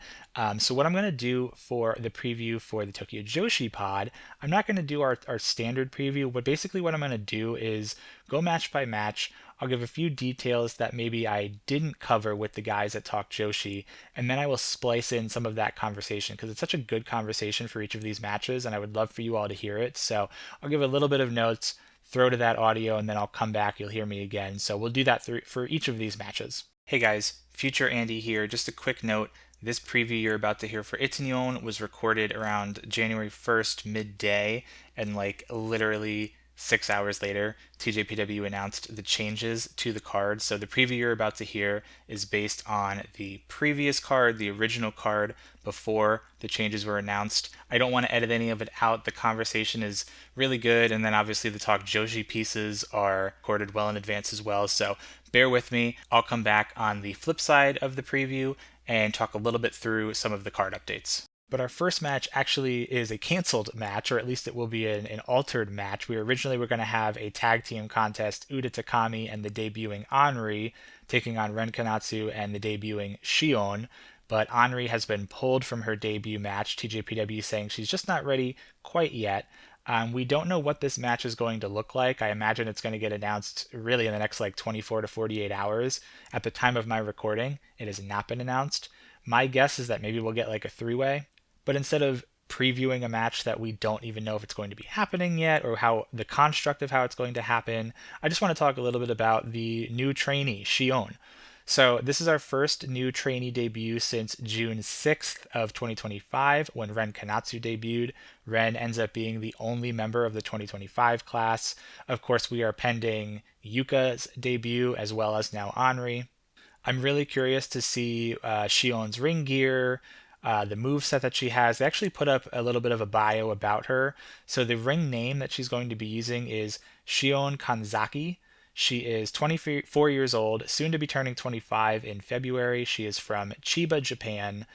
So what I'm going to do for the preview for the Tokyo Joshi pod, I'm not going to do our standard preview, but basically what I'm going to do is go match by match. I'll give a few details that maybe I didn't cover with the guys at Talk Joshi, and then I will splice in some of that conversation because it's such a good conversation for each of these matches, and I would love for you all to hear it. So I'll give a little bit of notes, throw to that audio, and then I'll come back. You'll hear me again. So we'll do that for each of these matches. Hey guys, future Andy here. Just a quick note. This preview you're about to hear for Ittenyon was recorded around January 1st midday, and like literally 6 hours later, TJPW announced the changes to the card. So the preview you're about to hear is based on the previous card, the original card, before the changes were announced. I don't want to edit any of it out. The conversation is really good, and then obviously the Talk Joshi pieces are recorded well in advance as well. So bear with me. I'll come back on the flip side of the preview and talk a little bit through some of the card updates. But our first match actually is a canceled match, or at least it will be an altered match. We originally were going to have a tag team contest, Uda Takami and the debuting Henri taking on Ren Kanatsu and the debuting Shion. But Henri has been pulled from her debut match, TJPW saying she's just not ready quite yet. We don't know what this match is going to look like. I imagine it's going to get announced really in the next like 24 to 48 hours. At the time of my recording, it has not been announced. My guess is that maybe we'll get like a three-way. But instead of previewing a match that we don't even know if it's going to be happening yet or how the construct of how it's going to happen, I just want to talk a little bit about the new trainee, Shion. So this is our first new trainee debut since June 6th of 2025 when Ren Kanatsu debuted. Ren ends up being the only member of the 2025 class. Of course, we are pending Yuka's debut as well as now Henri. I'm really curious to see Shion's ring gear, the move set that she has. They actually put up a little bit of a bio about her. So the ring name that she's going to be using is Shion Kanzaki. She is 24 years old, soon to be turning 25 in February. She is from Chiba, Japan.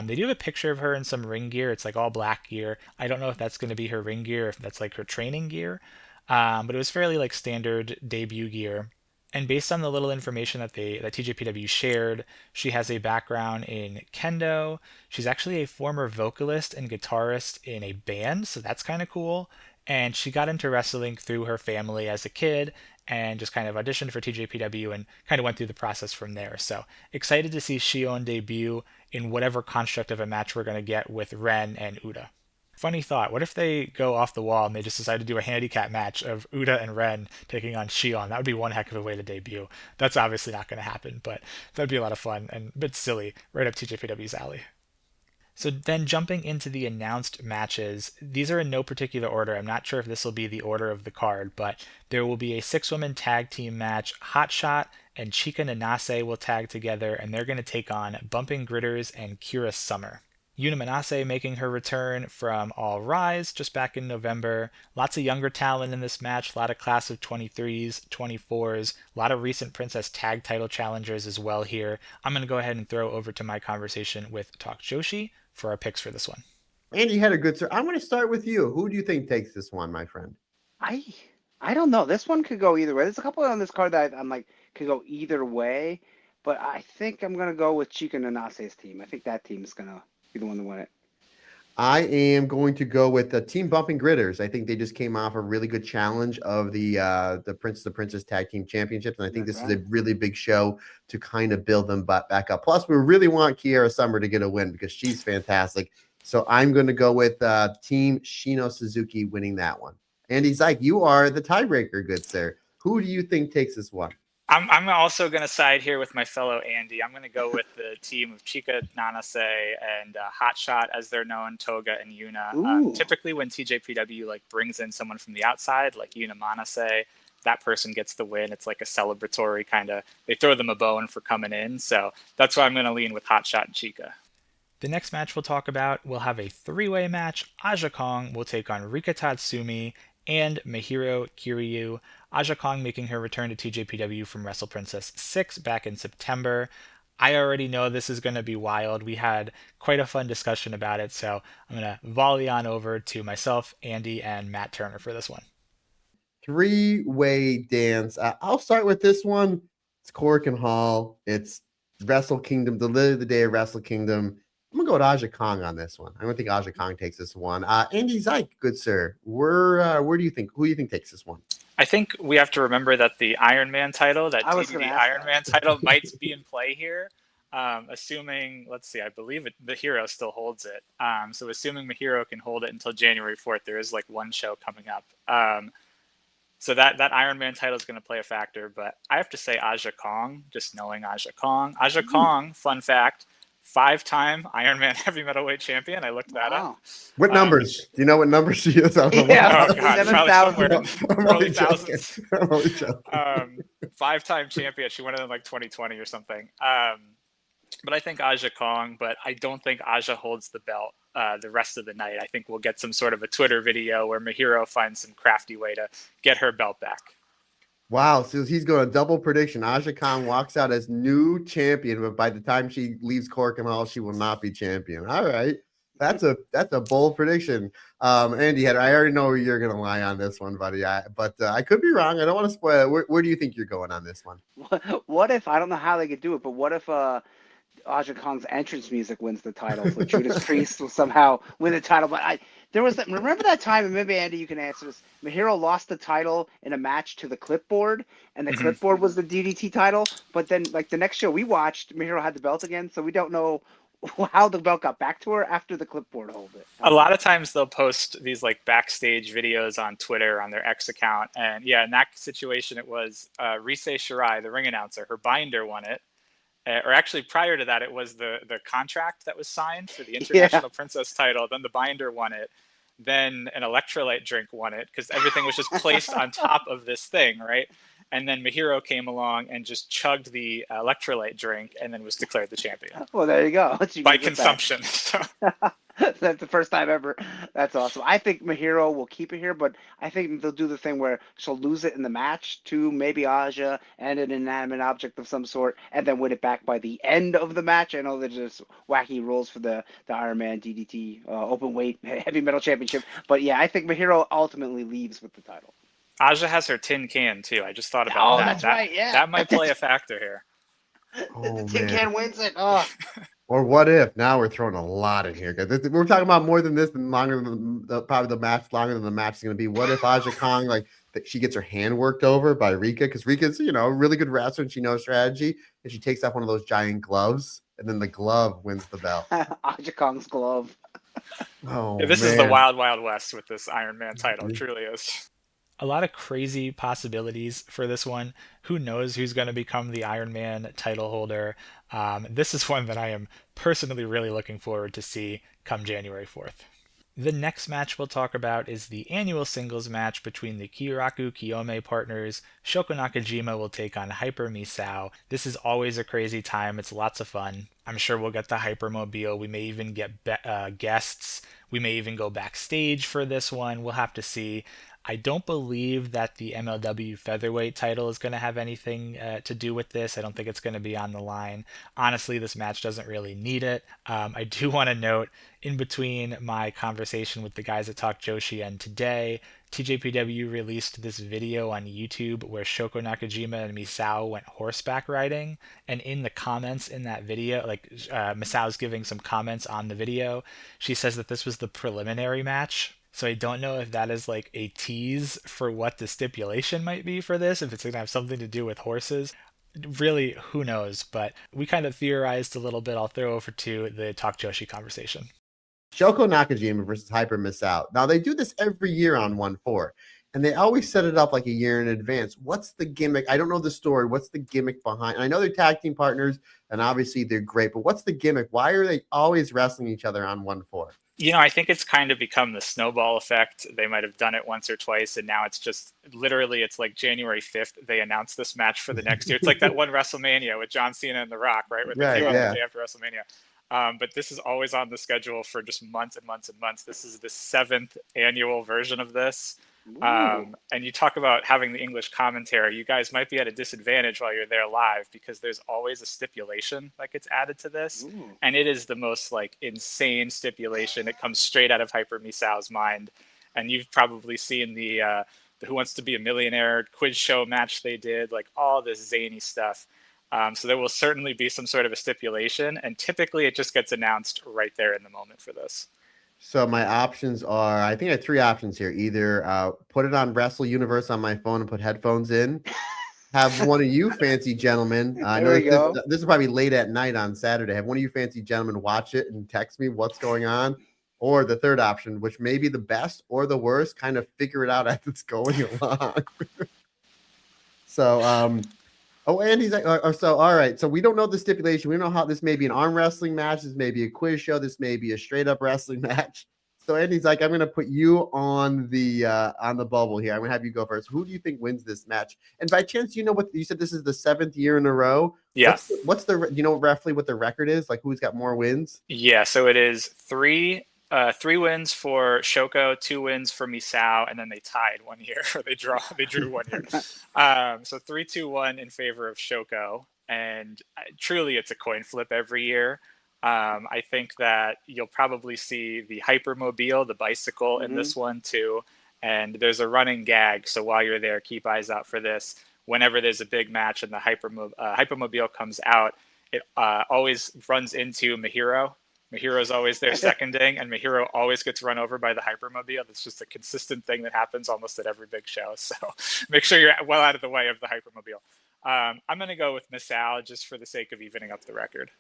They do have a picture of her in some ring gear. It's like all black gear. I don't know if that's going to be her ring gear, if that's like her training gear. But it was fairly like standard debut gear. And based on the little information that TJPW shared, she has a background in kendo. She's actually a former vocalist and guitarist in a band, so that's kind of cool. And she got into wrestling through her family as a kid and just kind of auditioned for TJPW and kind of went through the process from there. So excited to see Shion debut in whatever construct of a match we're going to get with Ren and Uda. Funny thought, what if they go off the wall and they just decide to do a handicap match of Uda and Ren taking on Shion? That would be one heck of a way to debut. That's obviously not going to happen, but that'd be a lot of fun and a bit silly, right up TJPW's alley. So then jumping into the announced matches, these are in no particular order. I'm not sure if this will be the order of the card, but there will be a 6-woman tag team match. Hotshot and Chika Nanase will tag together, and they're going to take on Bumping Gritters and Kira Summer. Yuna Manase making her return from All Rise just back in November. Lots of younger talent in this match. A lot of class of 23s, 24s. A lot of recent Princess Tag title challengers as well here. I'm going to go ahead and throw over to my conversation with Talk Joshi for our picks for this one. Andy had a good start. I'm going to start with you. Who do you think takes this one, my friend? I I don't know. This one could go either way. There's a couple on this card that I'm like could go either way, but I think I'm gonna go with Chika Nanase's team. I think that team is gonna be the one to win it. I am going to go with the Team Bumping Gritters. I think they just came off a really good challenge of the Princess Tag Team Championships, and I think this is a really big show to kind of build them back up. Plus, we really want Kiera Summer to get a win because she's fantastic. So I'm going to go with Team Shino Suzuki winning that one. Andy Zyke, you are the tiebreaker, good sir. Who do you think takes this one? I'm also going to side here with my fellow Andy. I'm going to go with the team of Chika, Nanase, and Hotshot, as they're known, Toga and Yuna. Typically, when TJPW like brings in someone from the outside, like Yuna Manase, that person gets the win. It's like a celebratory kind of. They throw them a bone for coming in. So that's why I'm going to lean with Hotshot and Chika. The next match we'll talk about will have a three-way match. Aja Kong will take on Rika Tatsumi and Mihiro Kiryu. Aja Kong making her return to TJPW from Wrestle Princess 6 back in September. I already know this is going to be wild. We had quite a fun discussion about it, so I'm going to volley on over to myself, Andy, and Matt Turner for this one. Three-way dance. I'll start with this one. It's Cork and Hall. It's Wrestle Kingdom, the day of Wrestle Kingdom. I'm gonna go with Aja Kong on this one. I don't think Aja Kong takes this one. Andy Zyke, good sir. Who do you think takes this one? I think we have to remember that the Iron Man title, that TBD Iron Man title, might be in play here. Assuming, let's see, I believe the Hero still holds it. So assuming Mihiro can hold it until January 4th, there is like one show coming up. So that Iron Man title is going to play a factor, but I have to say Aja Kong, just knowing Aja Kong. Aja Kong, fun fact, 5-time Iron Man heavy metalweight champion. I looked that up. What numbers? Do you know what numbers she is? Yeah, oh God, 7,000. Probably thousands. 5-time champion. She won it in like 2020 or something. But I think Aja Kong, but I don't think Aja holds the belt the rest of the night. I think we'll get some sort of a Twitter video where Mihiro finds some crafty way to get her belt back. Wow, so he's going to double prediction. Aja Kong walks out as new champion, but by the time she leaves Cork and Hall, she will not be champion. All right. That's a bold prediction. Andy, I already know where you're going to lie on this one, buddy. But I could be wrong. I don't want to spoil it. Where do you think you're going on this one? What if, I don't know how they could do it, but what if Aja Kong's entrance music wins the title? So Judas Priest will somehow win the title. But remember that time, and maybe Andy, you can answer this. Mihiro lost the title in a match to the Clipboard, and the Clipboard was the DDT title. But then, like the next show we watched, Mihiro had the belt again, so we don't know how the belt got back to her after the Clipboard hold it. A lot of times they'll post these like backstage videos on Twitter on their X account, and yeah, in that situation it was Rise Shirai, the ring announcer. Her binder won it. Or actually, prior to that, it was the contract that was signed for the International Princess title. Then the binder won it. Then an electrolyte drink won it because everything was just placed on top of this thing, right? And then Mihiro came along and just chugged the electrolyte drink and then was declared the champion. Well, there you go. By consumption. So. That's the first time ever. That's awesome. I think Mihiro will keep it here, but I think they'll do the thing where she'll lose it in the match to maybe Aja and an inanimate object of some sort, and then win it back by the end of the match. I know there's just wacky rules for the Iron Man DDT open weight heavy metal championship, but yeah, I think Mihiro ultimately leaves with the title. Aja has her tin can too. I just thought about that. That's right. Yeah, that might play a factor here. The tin can wins it. Oh. Or what if? Now we're throwing a lot in here. We're talking about more than this, and longer than probably the match, longer than the match is going to be. What if Aja Kong, like, she gets her hand worked over by Rika? Because Rika's, a really good wrestler and she knows strategy. And she takes off one of those giant gloves, and then the glove wins the belt. Aja Kong's glove. Oh, yeah, this is the wild, wild west with this Iron Man title. It truly is. A lot of crazy possibilities for this one. Who knows who's going to become the Iron Man title holder? This is one that I am personally really looking forward to see come January 4th. The next match we'll talk about is the annual singles match between the Kyoraku Kiyome partners. Shoko Nakajima will take on Hyper Misao. This is always a crazy time. It's lots of fun. I'm sure we'll get the Hypermobile. We may even get guests. We may even go backstage for this one. We'll have to see. I don't believe that the MLW featherweight title is going to have anything to do with this. I don't think it's going to be on the line. Honestly, this match doesn't really need it. I do want to note, in between my conversation with the guys at Talk Joshi and today, TJPW released this video on YouTube where Shoko Nakajima and Misao went horseback riding. And in the comments in that video, like Misao's giving some comments on the video, she says that this was the preliminary match. So I don't know if that is like a tease for what the stipulation might be for this, if it's going to have something to do with horses. Really, who knows? But we kind of theorized a little bit. I'll throw over to the Talk Joshi conversation. Shoko Nakajima versus Hyper Misao. Now, they do this every year on 1-4, and they always set it up like a year in advance. What's the gimmick? I don't know the story. What's the gimmick behind? And I know they're tag team partners, and obviously they're great, but what's the gimmick? Why are they always wrestling each other on 1-4? I think it's kind of become the snowball effect. They might have done it once or twice, and now it's just literally, it's like January 5th. They announced this match for the next year. It's like that one WrestleMania with John Cena and The Rock, right? Where they came out the day after WrestleMania. But this is always on the schedule for just months and months and months. This is the 7th annual version of this. And you talk about having the English commentary. You guys might be at a disadvantage while you're there live because there's always a stipulation that gets added to this. And it is the most like insane stipulation. It comes straight out of Hyper Misao's mind. And you've probably seen the Who Wants to Be a Millionaire quiz show match they did, like all this zany stuff. So there will certainly be some sort of a stipulation, and typically it just gets announced right there in the moment for this. So my options are, I think I have 3 options here. Either put it on Wrestle Universe on my phone and put headphones in. Have one of you fancy gentlemen, I know this is probably late at night on Saturday, have one of you fancy gentlemen watch it and text me what's going on. Or the third option, which may be the best or the worst, kind of figure it out as it's going along. So, Andy's like, so all right. So we don't know the stipulation. We don't know how this may be an arm wrestling match. This may be a quiz show. This may be a straight up wrestling match. So Andy's like, I'm going to put you on the bubble here. I'm going to have you go first. Who do you think wins this match? And by chance, you know what you said? This is the 7th year in a row. Yeah. What's the you know roughly what the record is? Like who's got more wins? Yeah. So it is 3 wins for Shoko, 2 wins for Misao, and then they tied 1 year, or they drew 1 year. So 3-2-1 in favor of Shoko, and truly it's a coin flip every year. I think that you'll probably see the Hypermobile, the bicycle, in this one too, and there's a running gag. So while you're there, keep eyes out for this. Whenever there's a big match and the Hypermobile comes out, it always runs into Mahiro. Mahiro's always there seconding, and Mahiro always gets run over by the Hypermobile. That's just a consistent thing that happens almost at every big show. So make sure you're well out of the way of the Hypermobile. I'm going to go with Misao just for the sake of evening up the record.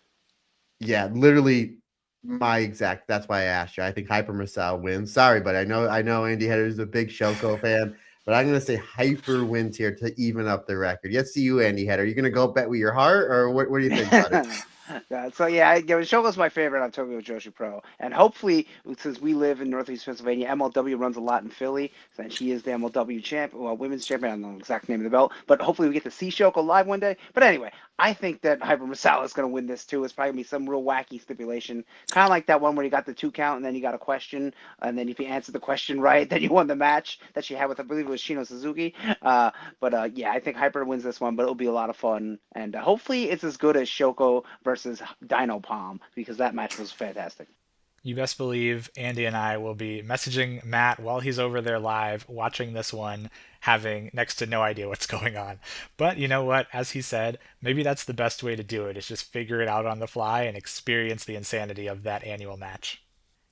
Yeah, literally that's why I asked you. I think Hyper Misao wins. Sorry, but I know Andy Header is a big Shoko fan, but I'm going to say Hyper wins here to even up the record. Yes, see you, Andy Header. Are you going to go bet with your heart, or what do you think about it? So yeah, Shogo's my favorite on Tokyo Joshi Pro, and hopefully, since we live in Northeast Pennsylvania, MLW runs a lot in Philly, and she is the MLW women's champion. I don't know the exact name of the belt, but hopefully we get to see Shoko live one day. But anyway, I think that Hyper Masala is going to win this too. It's probably going to be some real wacky stipulation, kind of like that one where you got the 2 count and then you got a question, and then if you answer the question right, then you won the match that she had with, I believe it was Shino Suzuki. But yeah, I think Hyper wins this one, but it'll be a lot of fun, and hopefully it's as good as Shoko versus Dino Palm, because that match was fantastic. You best believe Andy and I will be messaging Matt while he's over there live watching this one, having next to no idea what's going on. But you know what? As he said, maybe that's the best way to do it, is just figure it out on the fly and experience the insanity of that annual match.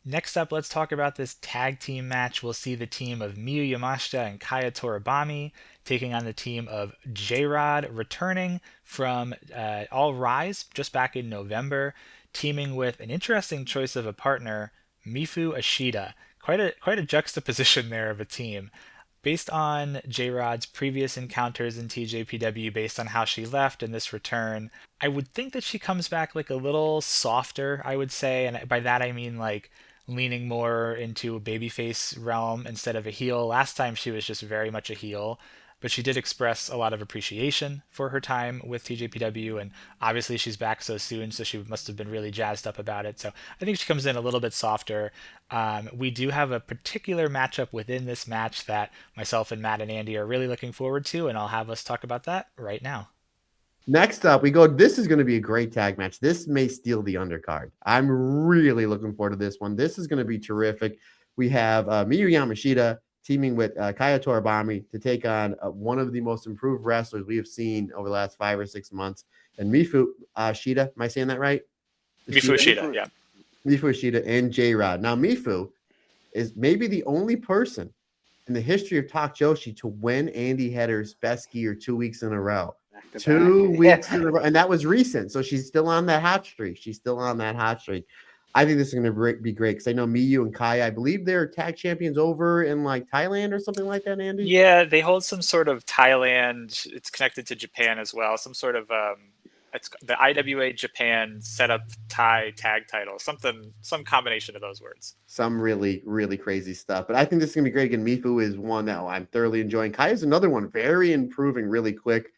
Next up, let's talk about this tag team match. We'll see the team of Miyu Yamashita and Kaya Toribami taking on the team of J-Rod, returning from All Rise just back in November, teaming with an interesting choice of a partner, Mifu Ashida. Quite a juxtaposition there of a team. Based on J-Rod's previous encounters in TJPW, based on how she left and this return, I would think that she comes back like a little softer, I would say, and by that I mean like leaning more into a babyface realm instead of a heel. Last time she was just very much a heel, but she did express a lot of appreciation for her time with TJPW, and obviously she's back so soon, so she must have been really jazzed up about it. So I think she comes in a little bit softer. We do have a particular matchup within this match that myself and Matt and Andy are really looking forward to, and I'll have us talk about that right now. Next up, we go, this is going to be a great tag match. This may steal the undercard. I'm really looking forward to this one. This is going to be terrific. We have Miyu Yamashita teaming with Kaya Toribami to take on one of the most improved wrestlers we have seen over the last 5 or 6 months. And Mifu Ashida, am I saying that right? Mifu Ashida, yeah. Mifu Ashida and J-Rod. Now, Mifu is maybe the only person in the history of Talk Joshi to win Andy Header's best gear 2 weeks in a row. 2 weeks in a row. And that was recent. So she's still on that hot streak. I think this is going to be great because I know Miyu and Kaya, I believe they're tag champions over in like Thailand or something like that, Andy? Yeah, they hold some sort of Thailand. It's connected to Japan as well. Some sort of it's the IWA Japan setup Thai tag title. Some combination of those words. Some really, really crazy stuff. But I think this is going to be great. Again, Mifu is one that I'm thoroughly enjoying. Kaya's another one, very improving really quick.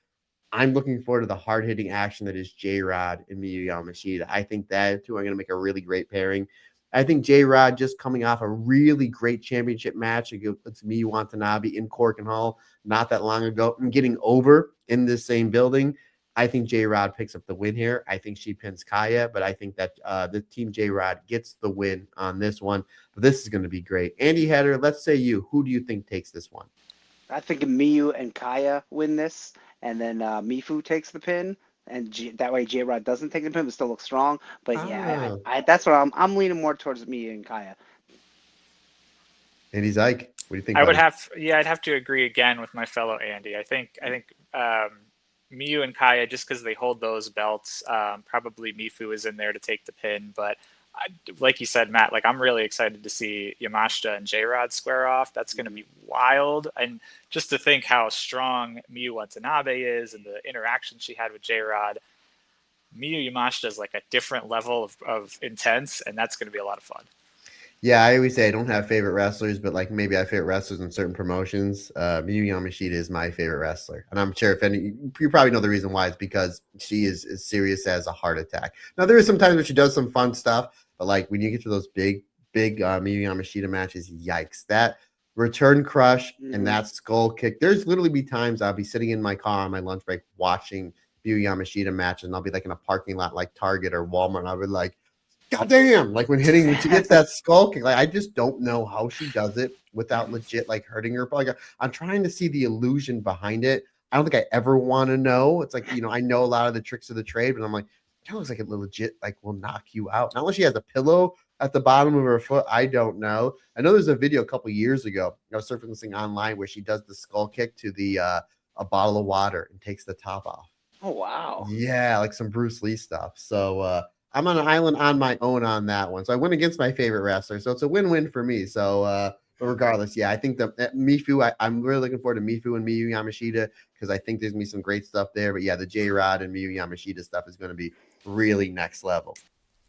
I'm looking forward to the hard-hitting action that is J-Rod and Miyu Yamashita. I think that two are going to make a really great pairing. I think J-Rod just coming off a really great championship match against Miyu Watanabe in Cork and Hall not that long ago and getting over in this same building. I think J-Rod picks up the win here. I think she pins Kaya, but I think that the team J-Rod gets the win on this one. But this is going to be great. Andy Header, let's say you. Who do you think takes this one? I think Miyu and Kaya win this, and then Mifu takes the pin, and that way J-Rod doesn't take the pin, but still looks strong. But yeah, I that's what I'm leaning more towards Miyu and Kaya. Andy Zyke, what do you think? I'd have to agree again with my fellow Andy. I think Miyu and Kaya, just because they hold those belts, probably Mifu is in there to take the pin, but like you said, Matt, like I'm really excited to see Yamashita and J-Rod square off. That's going to be wild. And just to think how strong Miyu Watanabe is and the interaction she had with J-Rod, Miyu Yamashita is like a different level of intense, and that's going to be a lot of fun. Yeah, I always say I don't have favorite wrestlers, but like maybe I have favorite wrestlers in certain promotions. Miyu Yamashita is my favorite wrestler. And I'm sure you probably know the reason why. It's because she is as serious as a heart attack. Now, there is some times where she does some fun stuff, but like when you get to those big Miyu Yamashita matches, yikes. That return crush and that skull kick. There's literally be times I'll be sitting in my car on my lunch break watching Miyu Yamashita matches, and I'll be like in a parking lot like Target or Walmart, and I'll be like, God damn, like when she gets that skull kick, like I just don't know how she does it without legit like hurting her. Like I'm trying to see the illusion behind it. I don't think I ever want to know. It's like, I know a lot of the tricks of the trade, but I'm like, it looks like it legit like will knock you out. Not unless she has a pillow at the bottom of her foot. I don't know. I know there's a video a couple years ago. I was surfing this thing online where she does the skull kick to the a bottle of water and takes the top off. Oh wow. Yeah, like some Bruce Lee stuff. So I'm on an island on my own on that one. So I went against my favorite wrestler. So it's a win-win for me. So but regardless, yeah, I think that Mifu, I'm really looking forward to Mifu and Miyu Yamashita because I think there's going to be some great stuff there. But yeah, the J-Rod and Miyu Yamashita stuff is going to be really next level.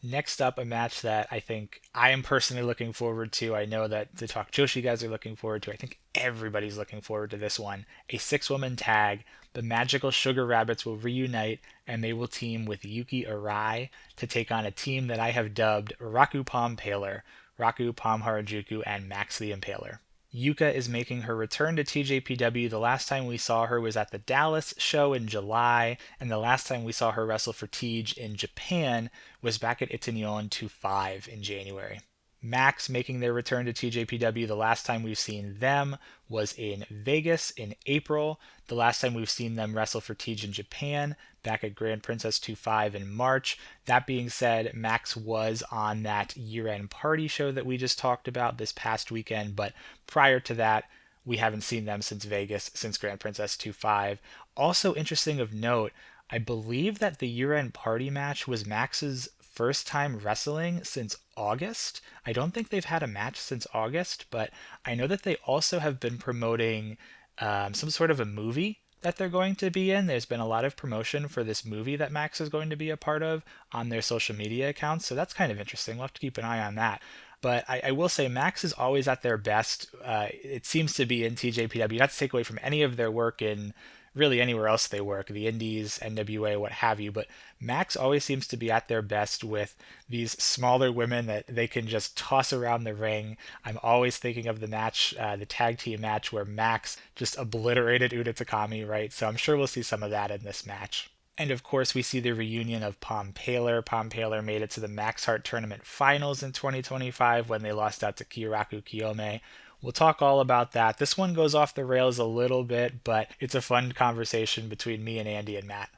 Next up, a match that I think I am personally looking forward to. I know that the Talk Joshi guys are looking forward to. I think everybody's looking forward to this one. A 6-woman tag. The Magical Sugar Rabbits will reunite, and they will team with Yuki Arai to take on a team that I have dubbed Raku Palm Paler, Raku Palm Harajuku, and Max the Impaler. Yuka is making her return to TJPW. The last time we saw her was at the Dallas show in July, and the last time we saw her wrestle for TJ in Japan was back at Ittenyon 2-5 in January. Max making their return to TJPW. The last time we've seen them was in Vegas in April. The last time we've seen them wrestle for TJ in Japan, back at Grand Princess 2-5 in March. That being said, Max was on that year-end party show that we just talked about this past weekend, but prior to that, we haven't seen them since Vegas, since Grand Princess 2-5. Also interesting of note, I believe that the year-end party match was Max's first time wrestling since August. I don't think they've had a match since August, but I know that they also have been promoting some sort of a movie that they're going to be in. There's been a lot of promotion for this movie that Max is going to be a part of on their social media accounts, so that's kind of interesting. We'll have to keep an eye on that. But I will say Max is always at their best. It seems to be in TJPW, not to take away from any of their work in really anywhere else they work, the Indies, NWA, what have you, but Max always seems to be at their best with these smaller women that they can just toss around the ring. I'm always thinking of the match, the tag team match where Max just obliterated Uda Takami, right? So I'm sure we'll see some of that in this match. And of course, we see the reunion of Palm Paler. Palm Paler made it to the Max Heart Tournament Finals in 2025 when they lost out to Kyoraku Kiyome. We'll talk all about that. This one goes off the rails a little bit, but it's a fun conversation between me and Andy and Matt.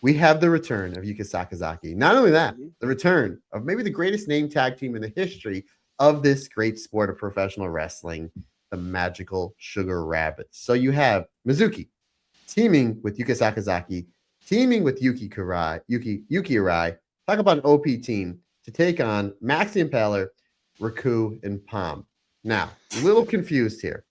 We have the return of Yuka Sakazaki. Not only that, the return of maybe the greatest name tag team in the history of this great sport of professional wrestling, the Magical Sugar Rabbits. So you have Mizuki teaming with Yuka Sakazaki, teaming with Yuki Arai. Talk about an OP team to take on Max the Impaler, Raku, and Palm. Now, a little confused here.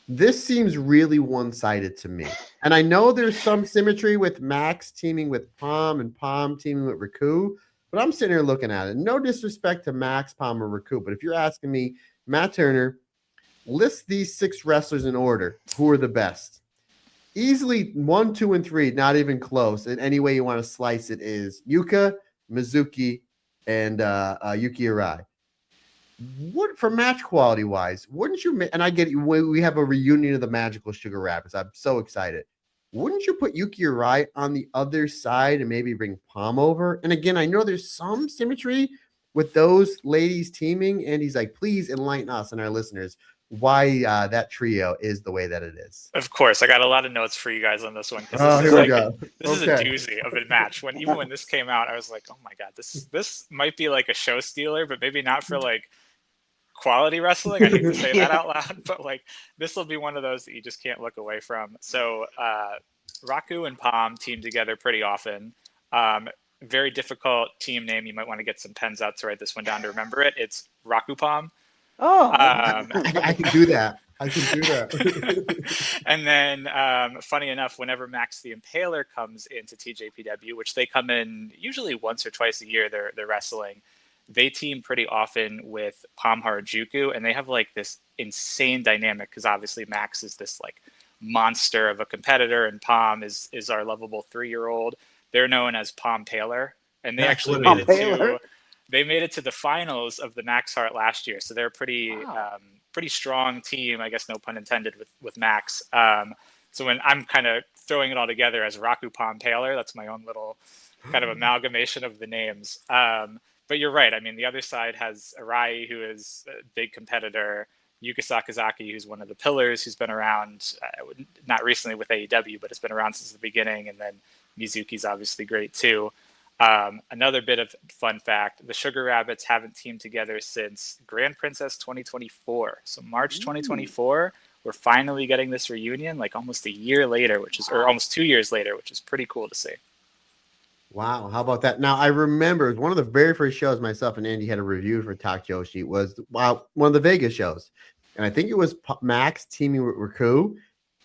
This seems really one-sided to me. And I know there's some symmetry with Max teaming with Palm and Palm teaming with Raku, but I'm sitting here looking at it. No disrespect to Max, Palm, or Raku, but if you're asking me, Matt Turner, list these 6 wrestlers in order. Who are the best? easily 1, 2, and 3, not even close. In any way you want to slice it is Yuka, Mizuki, and Yuki Arai. What for match quality wise? Wouldn't you? And I get we have a reunion of the Magical Sugar Rapids. I'm so excited. Wouldn't you put Yuki Arai on the other side and maybe bring Palm over? And again, I know there's some symmetry with those ladies teaming, and he's like, please enlighten us and our listeners why that trio is the way that it is. Of course, I got a lot of notes for you guys on this one because this is a doozy of a match. Even when this came out, I was like, oh my god, this might be like a show stealer, but maybe not for like quality wrestling. I hate to say that out loud, but like this will be one of those that you just can't look away from. So Raku and Palm team together pretty often. Very difficult team name. You might want to get some pens out to write this one down to remember it. It's Raku Palm. Oh, I can do that. And then, funny enough, whenever Max the Impaler comes into TJPW, which they come in usually once or twice a year, they're wrestling. They team pretty often with Palm Harajuku, and they have like this insane dynamic because obviously Max is this like monster of a competitor, and Palm is our lovable 3-year-old. They're known as Palm Paler, and they actually made it to the finals of the Max Heart last year. So they're a pretty strong team, I guess, no pun intended, with Max. So when I'm kind of throwing it all together as Raku Palm Paler, that's my own little kind of amalgamation of the names. But you're right. I mean, the other side has Arai, who is a big competitor, Yuka Sakazaki, who's one of the pillars, who's been around, not recently with AEW, but has been around since the beginning. And then Mizuki's obviously great too. Another bit of fun fact, the Sugar Rabbits haven't teamed together since Grand Princess 2024. So March 2024, we're finally getting this reunion like almost a year later, or almost 2 years later, which is pretty cool to see. Wow, how about that? Now, I remember one of the very first shows myself and Andy had a review for Talk Joshi was one of the Vegas shows. And I think it was Max teaming with Raku.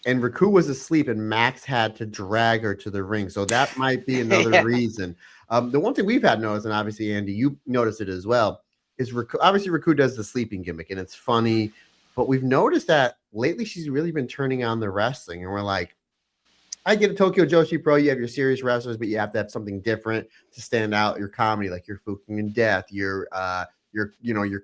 And Raku was asleep, and Max had to drag her to the ring. So that might be another reason. The one thing we've had noticed, and obviously, Andy, you noticed it as well, is Raku does the sleeping gimmick, and it's funny. But we've noticed that lately she's really been turning on the wrestling. And we're like, I get a Tokyo Joshi Pro, you have your serious wrestlers, but you have to have something different to stand out. Your comedy, like your Fuking and Death, your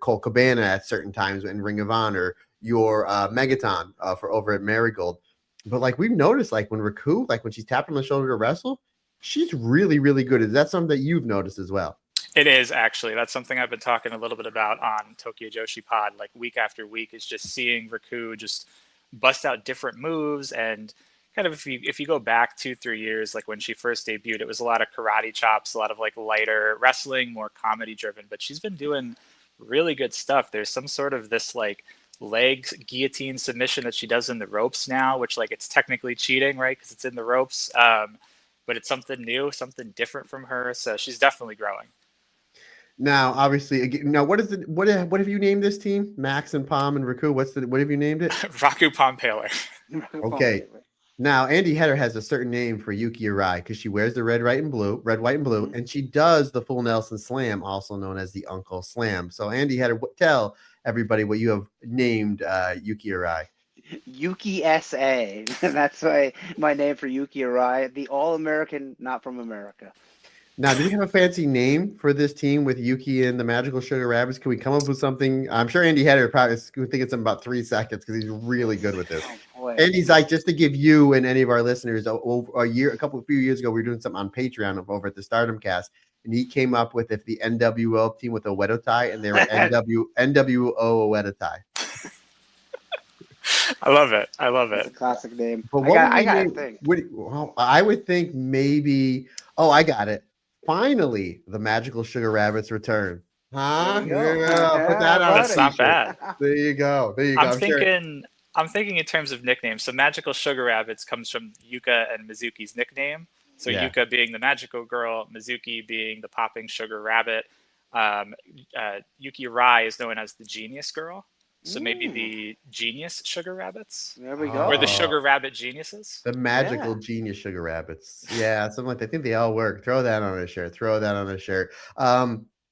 Cole Cabana at certain times in Ring of Honor, your Megaton for over at Marigold. But like we've noticed, like when Raku, like when she's tapped on the shoulder to wrestle, she's really, really good. Is that something that you've noticed as well? It is actually. That's something I've been talking a little bit about on Tokyo Joshi Pod, like week after week, is just seeing Raku just bust out different moves. And kind of if you go back 2-3 years, like when she first debuted, it was a lot of karate chops, a lot of like lighter wrestling, more comedy driven. But she's been doing really good stuff. There's some sort of this like leg guillotine submission that she does in the ropes now, which like it's technically cheating, right? Because it's in the ropes. But it's something new, something different from her. So she's definitely growing. Now, obviously, what have you named this team? Max and Palm and Raku. What have you named it? Raku Palm Paler. Okay. Now, Andy Header has a certain name for Yuki Arai because she wears the red, white, and blue, and she does the full Nelson Slam, also known as the Uncle Slam. So, Andy Header, tell everybody what you have named Yuki Arai. Yuki SA. That's my name for Yuki Arai, the All-American, not from America. Now, do you have a fancy name for this team with Yuki and the Magical Sugar Rabbits? Can we come up with something? I'm sure Andy Header probably think it's in about 3 seconds because he's really good with this. Andy's like, just to give you and any of our listeners a few years ago, we were doing something on Patreon over at the Stardom Cast, and he came up with if the NWO team with a Wedo tie, and they were NWO Wedo tie. I love it. It's a classic name. But I got to think. I would think maybe. Oh, I got it. Finally, the Magical Sugar Rabbits return. Huh? Yeah, put that on. That's not bad. There you go. I'm thinking in terms of nicknames. So Magical Sugar Rabbits comes from Yuka and Mizuki's nickname. So Yuka being the magical girl, Mizuki being the popping sugar rabbit. Yuki Arai is known as the genius girl. So maybe the genius sugar rabbits. There we go. Or the sugar rabbit geniuses. The magical genius sugar rabbits. Yeah, something like that. I think they all work. Throw that on a shirt.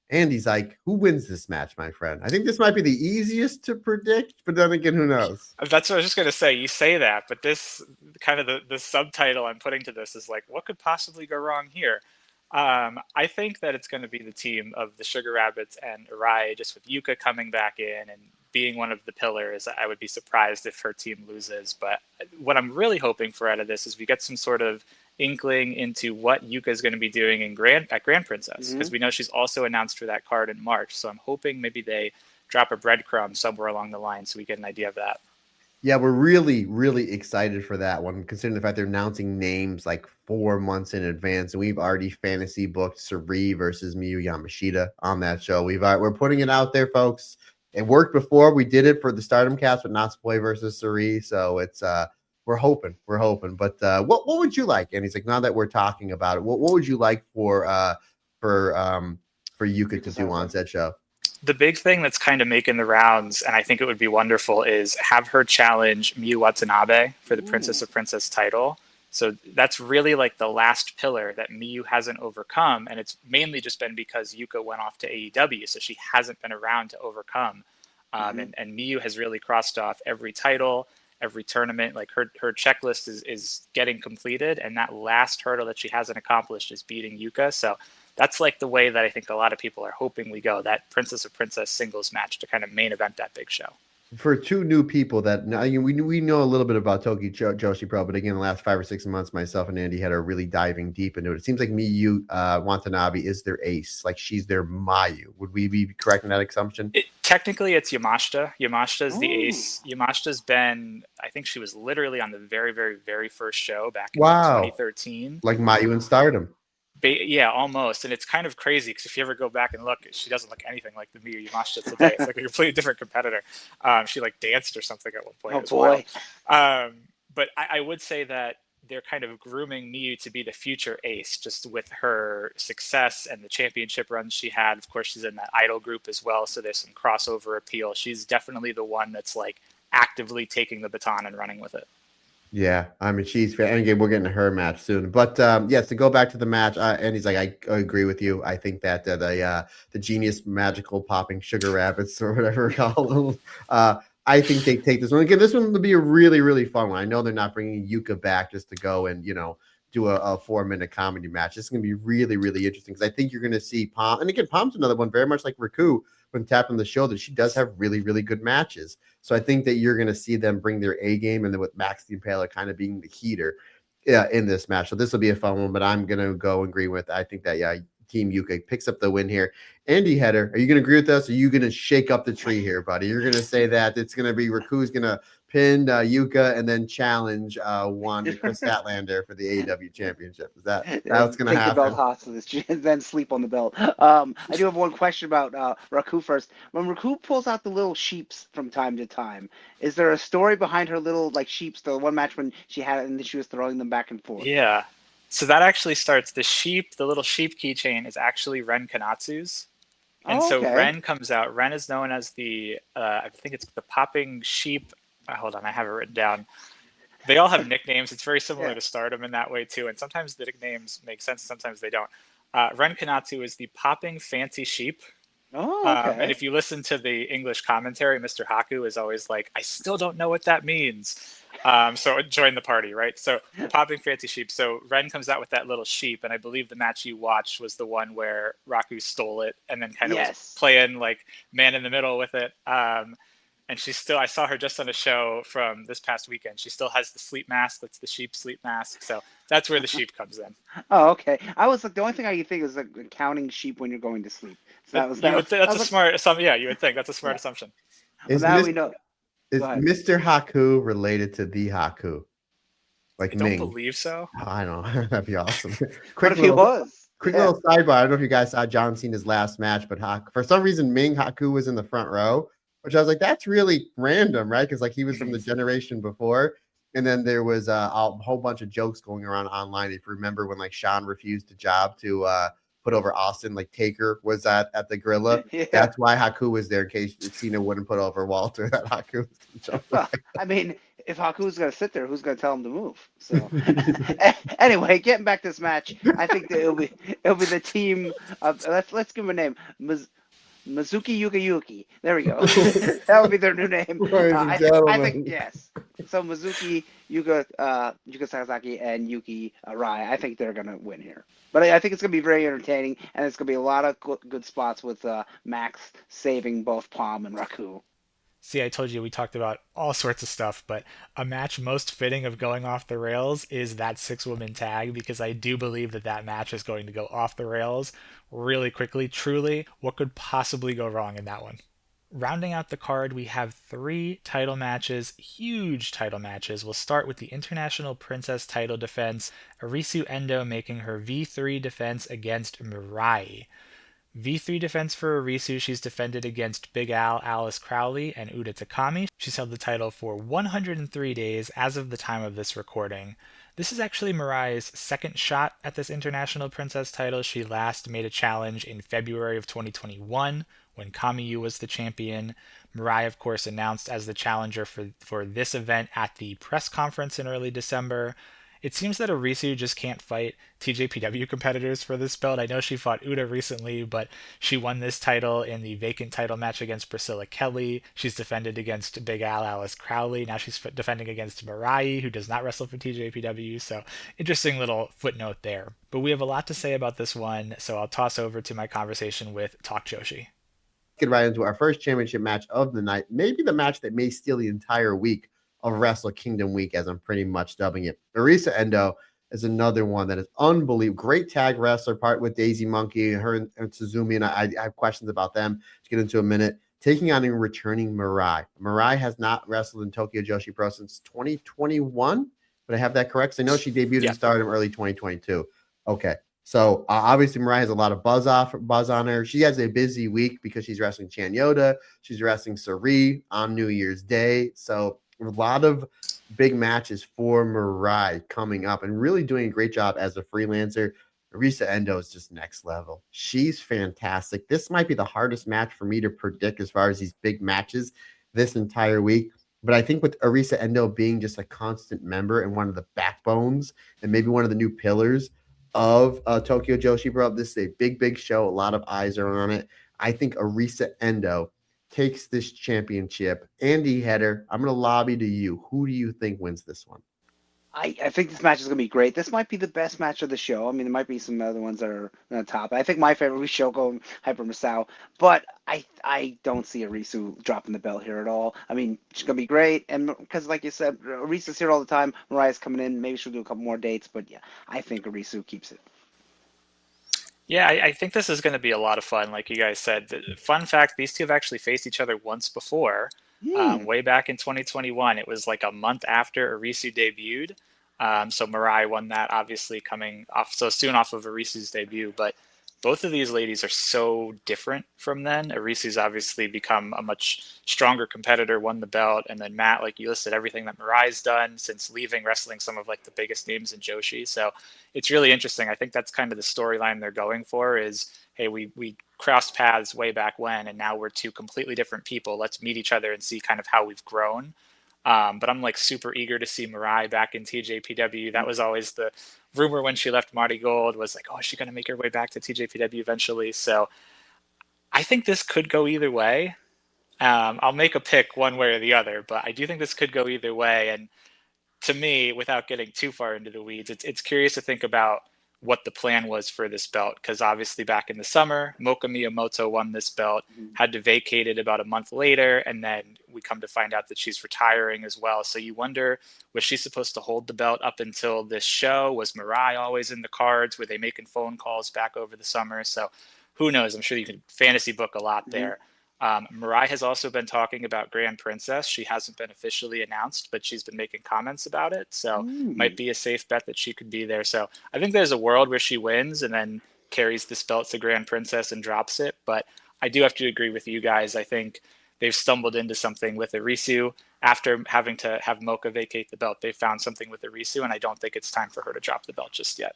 Andy's like, who wins this match, my friend? I think this might be the easiest to predict, but then again, who knows? That's what I was just going to say. You say that, but this kind of the subtitle I'm putting to this is like, what could possibly go wrong here? I think that it's going to be the team of the Sugar Rabbits and Arai, just with Yuka coming back in and being one of the pillars. I would be surprised if her team loses. But what I'm really hoping for out of this is we get some sort of inkling into what Yuka is going to be doing in Grand Princess, because we know she's also announced for that card in March. So I'm hoping maybe they drop a breadcrumb somewhere along the line so we get an idea of that. Yeah, we're really, really excited for that one, considering the fact they're announcing names like 4 months in advance, and we've already fantasy booked Suri versus Miyu Yamashita on that show. We're putting it out there, folks. It worked before. We did it for the Stardom cast with Natsupoi versus Suri, so it's we're hoping. But what would you like? And he's like, now that we're talking about it, what would you like for Yuka to do on said show? The big thing that's kind of making the rounds, and I think it would be wonderful, is have her challenge Miyu Watanabe for the Princess of Princess title. So that's really like the last pillar that Miyu hasn't overcome, and it's mainly just been because Yuka went off to AEW, so she hasn't been around to overcome. And Miyu has really crossed off every title, every tournament. Like her checklist is getting completed, and that last hurdle that she hasn't accomplished is beating Yuka. So that's like the way that I think a lot of people are hoping we go, that Princess of Princess singles match to kind of main event that big show. For two new people that we know a little bit about Tokyo Joshi Pro, but again, the last 5 or 6 months, myself and Andy are really diving deep into it. It seems like Miyu Watanabe is their ace, like she's their Mayu. Would we be correct in that assumption? Technically, it's Yamashita. Yamashita's the ace. Yamashita's been, I think she was literally on the very, very, very first show back in 2013. Like Mayu in Stardom. Yeah, almost. And it's kind of crazy because if you ever go back and look, she doesn't look anything like the Miyu Yamashita today. It's like a completely different competitor. She like danced or something at one point. But I would say that they're kind of grooming Miyu to be the future ace, just with her success and the championship runs she had. Of course, she's in that idol group as well, so there's some crossover appeal. She's definitely the one that's like actively taking the baton and running with it. Yeah, I mean, she's and again, we're getting to her match soon. But yes, to go back to the match, and he's like, I agree with you. I think that the genius magical popping sugar rabbits or whatever we call them, I think they take this one. Again, this one will be a really, really fun one. I know they're not bringing Yuka back just to go and, do a 4-minute comedy match. This is going to be really, really interesting because I think you're going to see Pom. And again, Pom's another one, very much like Riku when tapped on the shoulder. She does have really, really good matches. So I think that you're going to see them bring their A game, and then with Max the Impaler kind of being the heater in this match. So this will be a fun one, but I'm going to go and agree with, I think that, Team Yuka picks up the win here. Andy Header, are you going to agree with us? Or are you going to shake up the tree here, buddy? You're going to say that it's going to be Riku's going to pin Yuka and then challenge Chris Statlander for the AEW championship. Is that what's going to happen? The belt hostage and then sleep on the belt. I do have one question about Riku first. When Riku pulls out the little sheeps from time to time, is there a story behind her little like sheeps? The one match when she had it and she was throwing them back and forth. Yeah. So that actually starts the little sheep keychain is actually Ren Kanatsu's. And so Ren comes out. Ren is known as the, I think it's the popping sheep. Hold on, I have it written down. They all have nicknames. It's very similar to Stardom in that way too. And sometimes the nicknames make sense, sometimes they don't. Ren Kanatsu is the popping fancy sheep. And if you listen to the English commentary, Mr. Haku is always like, I still don't know what that means. So join the party, right? So the popping fancy sheep. So Ren comes out with that little sheep, and I believe the match you watched was the one where Raku stole it and then kind of was playing like man in the middle with it. And she's still, I saw her just on a show from this past weekend. She still has the sleep mask. That's the sheep sleep mask. So that's where the sheep comes in. Oh, okay. I was like, the only thing I could think is like counting sheep when you're going to sleep. So that's a smart assumption. Yeah, you would think that's a smart assumption. Is Mr. Haku related to the Haku? Like I don't believe so. Oh, I don't know. That'd be awesome. Quick little sidebar. I don't know if you guys saw John Cena's last match, but for some reason, Ming Haku was in the front row, which I was like, that's really random, right? Because like he was from the generation before. And then there was a whole bunch of jokes going around online. If you remember when like Sean refused a job to put over Austin, like Taker was at the Gorilla. That's why Haku was there, in case Cena wouldn't put over Walter. That Haku was I mean, if Haku's going to sit there, who's going to tell him to move? So anyway, getting back to this match, I think that it'll be the team of let's give him a name. Mizuki Yuka Yuki. There we go. That would be their new name. Ladies and I gentlemen. think yes. So Mizuki Yuka Sakazaki and Yuki Arai. I think they're gonna win here. But I think it's gonna be very entertaining, and it's gonna be a lot of good spots with Max saving both Palm and Raku. See, I told you we talked about all sorts of stuff, but a match most fitting of going off the rails is that six-woman tag because I do believe that that match is going to go off the rails really quickly. Truly, what could possibly go wrong in that one? Rounding out the card, we have 3 title matches, huge title matches. We'll start with the International Princess title defense, Arisu Endo making her V3 defense against Mirai. V3 defense for Arisu, she's defended against Big Al, Alice Crowley, and Uda Takami. She's held the title for 103 days as of the time of this recording. This is actually Mirai's second shot at this International Princess title. She last made a challenge in February of 2021 when Kamiyu was the champion. Mirai, of course, announced as the challenger for this event at the press conference in early December. It seems that Arisu just can't fight TJPW competitors for this belt. I know she fought Uda recently, but she won this title in the vacant title match against Priscilla Kelly. She's defended against Big Al, Alice Crowley. Now she's defending against Mirai, who does not wrestle for TJPW. So interesting little footnote there. But we have a lot to say about this one, so I'll toss over to my conversation with Talk Joshi. Get right into our first championship match of the night. Maybe the match that may steal the entire week of Wrestle Kingdom week, as I'm pretty much dubbing it. Arisa Endo is another one that is unbelievable. Great tag wrestler, part with Daisy Monkey, her and Suzumi, and I have questions about them to get into a minute. Taking on and returning Mirai. Mirai has not wrestled in Tokyo Joshi Pro since 2021, but I have that correct? So I know she debuted in Stardom early 2022. Okay. So obviously Mirai has a lot of buzz on her. She has a busy week because she's wrestling Chan Yoda. She's wrestling Sari on New Year's Day. So a lot of big matches for Mirai coming up and really doing a great job as a freelancer. Arisa Endo is just next level. She's fantastic. This might be the hardest match for me to predict as far as these big matches this entire week. But I think with Arisa Endo being just a constant member and one of the backbones and maybe one of the new pillars of Tokyo Joshi Pro, this is a big, big show. A lot of eyes are on it. I think Arisa Endo takes this championship. Andy Header, I'm going to lobby to you. Who do you think wins this one? I think this match is going to be great. This might be the best match of the show. I mean, there might be some other ones that are on top. I think my favorite was Shoko and Hyper Masao, but I don't see Arisu dropping the belt here at all. I mean, she's going to be great, and because like you said, Arisu's here all the time. Mariah's coming in. Maybe she'll do a couple more dates, but yeah, I think Arisu keeps it. Yeah, I think this is going to be a lot of fun, like you guys said. The fun fact, these two have actually faced each other once before, way back in 2021. It was like a month after Arisu debuted. So Mirai won that, obviously, coming off so soon off of Arisu's debut. But both of these ladies are so different from then. Arisu's obviously become a much stronger competitor, won the belt. And then Matt, like you listed, everything that Mirai's done since leaving wrestling some of like the biggest names in Joshi. So it's really interesting. I think that's kind of the storyline they're going for is, hey, we crossed paths way back when, and now we're two completely different people. Let's meet each other and see kind of how we've grown. But I'm like super eager to see Mirai back in TJPW. That was always the rumor when she left Marty Gold was like, oh, is she going to make her way back to TJPW eventually? So I think this could go either way. I'll make a pick one way or the other, but I do think this could go either way. And to me, without getting too far into the weeds, it's curious to think about what the plan was for this belt, because obviously back in the summer, Moka Miyamoto won this belt, had to vacate it about a month later, and then we come to find out that she's retiring as well. So you wonder, was she supposed to hold the belt up until this show? Was Mirai always in the cards? Were they making phone calls back over the summer? So who knows? I'm sure you can fantasy book a lot there. Mirai has also been talking about Grand Princess. She hasn't been officially announced, but she's been making comments about it. So might be a safe bet that she could be there. So I think there's a world where she wins and then carries this belt to Grand Princess and drops it. But I do have to agree with you guys. I think they've stumbled into something with Arisu. After having to have Moka vacate the belt, they found something with Arisu, and I don't think it's time for her to drop the belt just yet.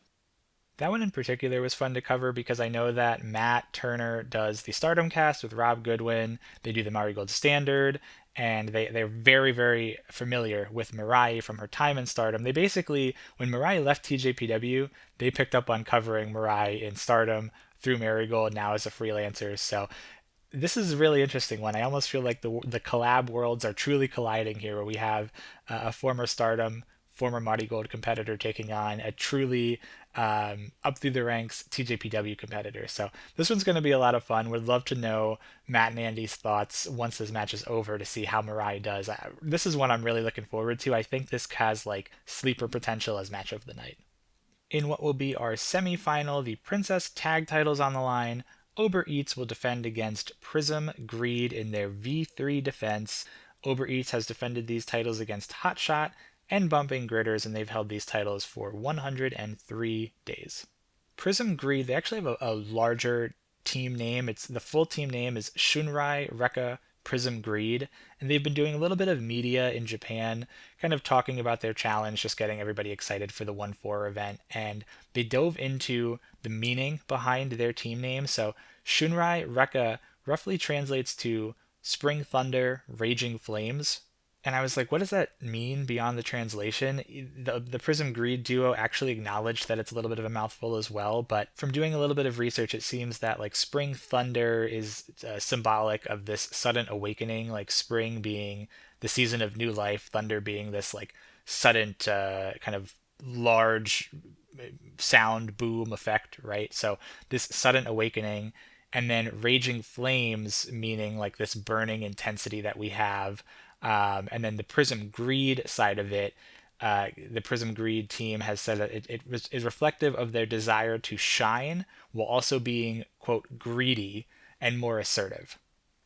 That one in particular was fun to cover because I know that Matt Turner does the Stardom cast with Rob Goodwin. They do the Marigold Standard. and they're very, very familiar with Mirai from her time in Stardom. They basically, when Mirai left TJPW, they picked up on covering Mirai in Stardom through Marigold now as a freelancer. So this is a really interesting one. I almost feel like the collab worlds are truly colliding here, where we have a former Stardom, former Mighty Gold competitor taking on a truly up through the ranks TJPW competitor. So this one's going to be a lot of fun. Would love to know Matt and Andy's thoughts once this match is over to see how Mirai does. This is one I'm really looking forward to. I think this has like sleeper potential as match of the night. In what will be our semi-final, the Princess Tag titles on the line, Uber Eats will defend against Prism Greed in their V3 defense. Uber Eats has defended these titles against Hotshot and Bumping Gritters, and they've held these titles for 103 days. Prism Greed, they actually have a larger team name. It's the full team name is Shunrai Rekka Prism Greed, and they've been doing a little bit of media in Japan, kind of talking about their challenge, just getting everybody excited for the 1-4 event, and they dove into the meaning behind their team name. So Shunrai Rekka roughly translates to Spring Thunder, Raging Flames. And I was like, what does that mean beyond the translation? The Prism Greed duo actually acknowledged that it's a little bit of a mouthful as well, but from doing a little bit of research, it seems that like Spring Thunder is symbolic of this sudden awakening, like spring being the season of new life, thunder being this like sudden kind of large sound boom effect, right? So this sudden awakening, and then Raging Flames meaning like this burning intensity that we have. And then the Prism Greed side of it, the Prism Greed team has said that it is reflective of their desire to shine while also being, quote, greedy and more assertive.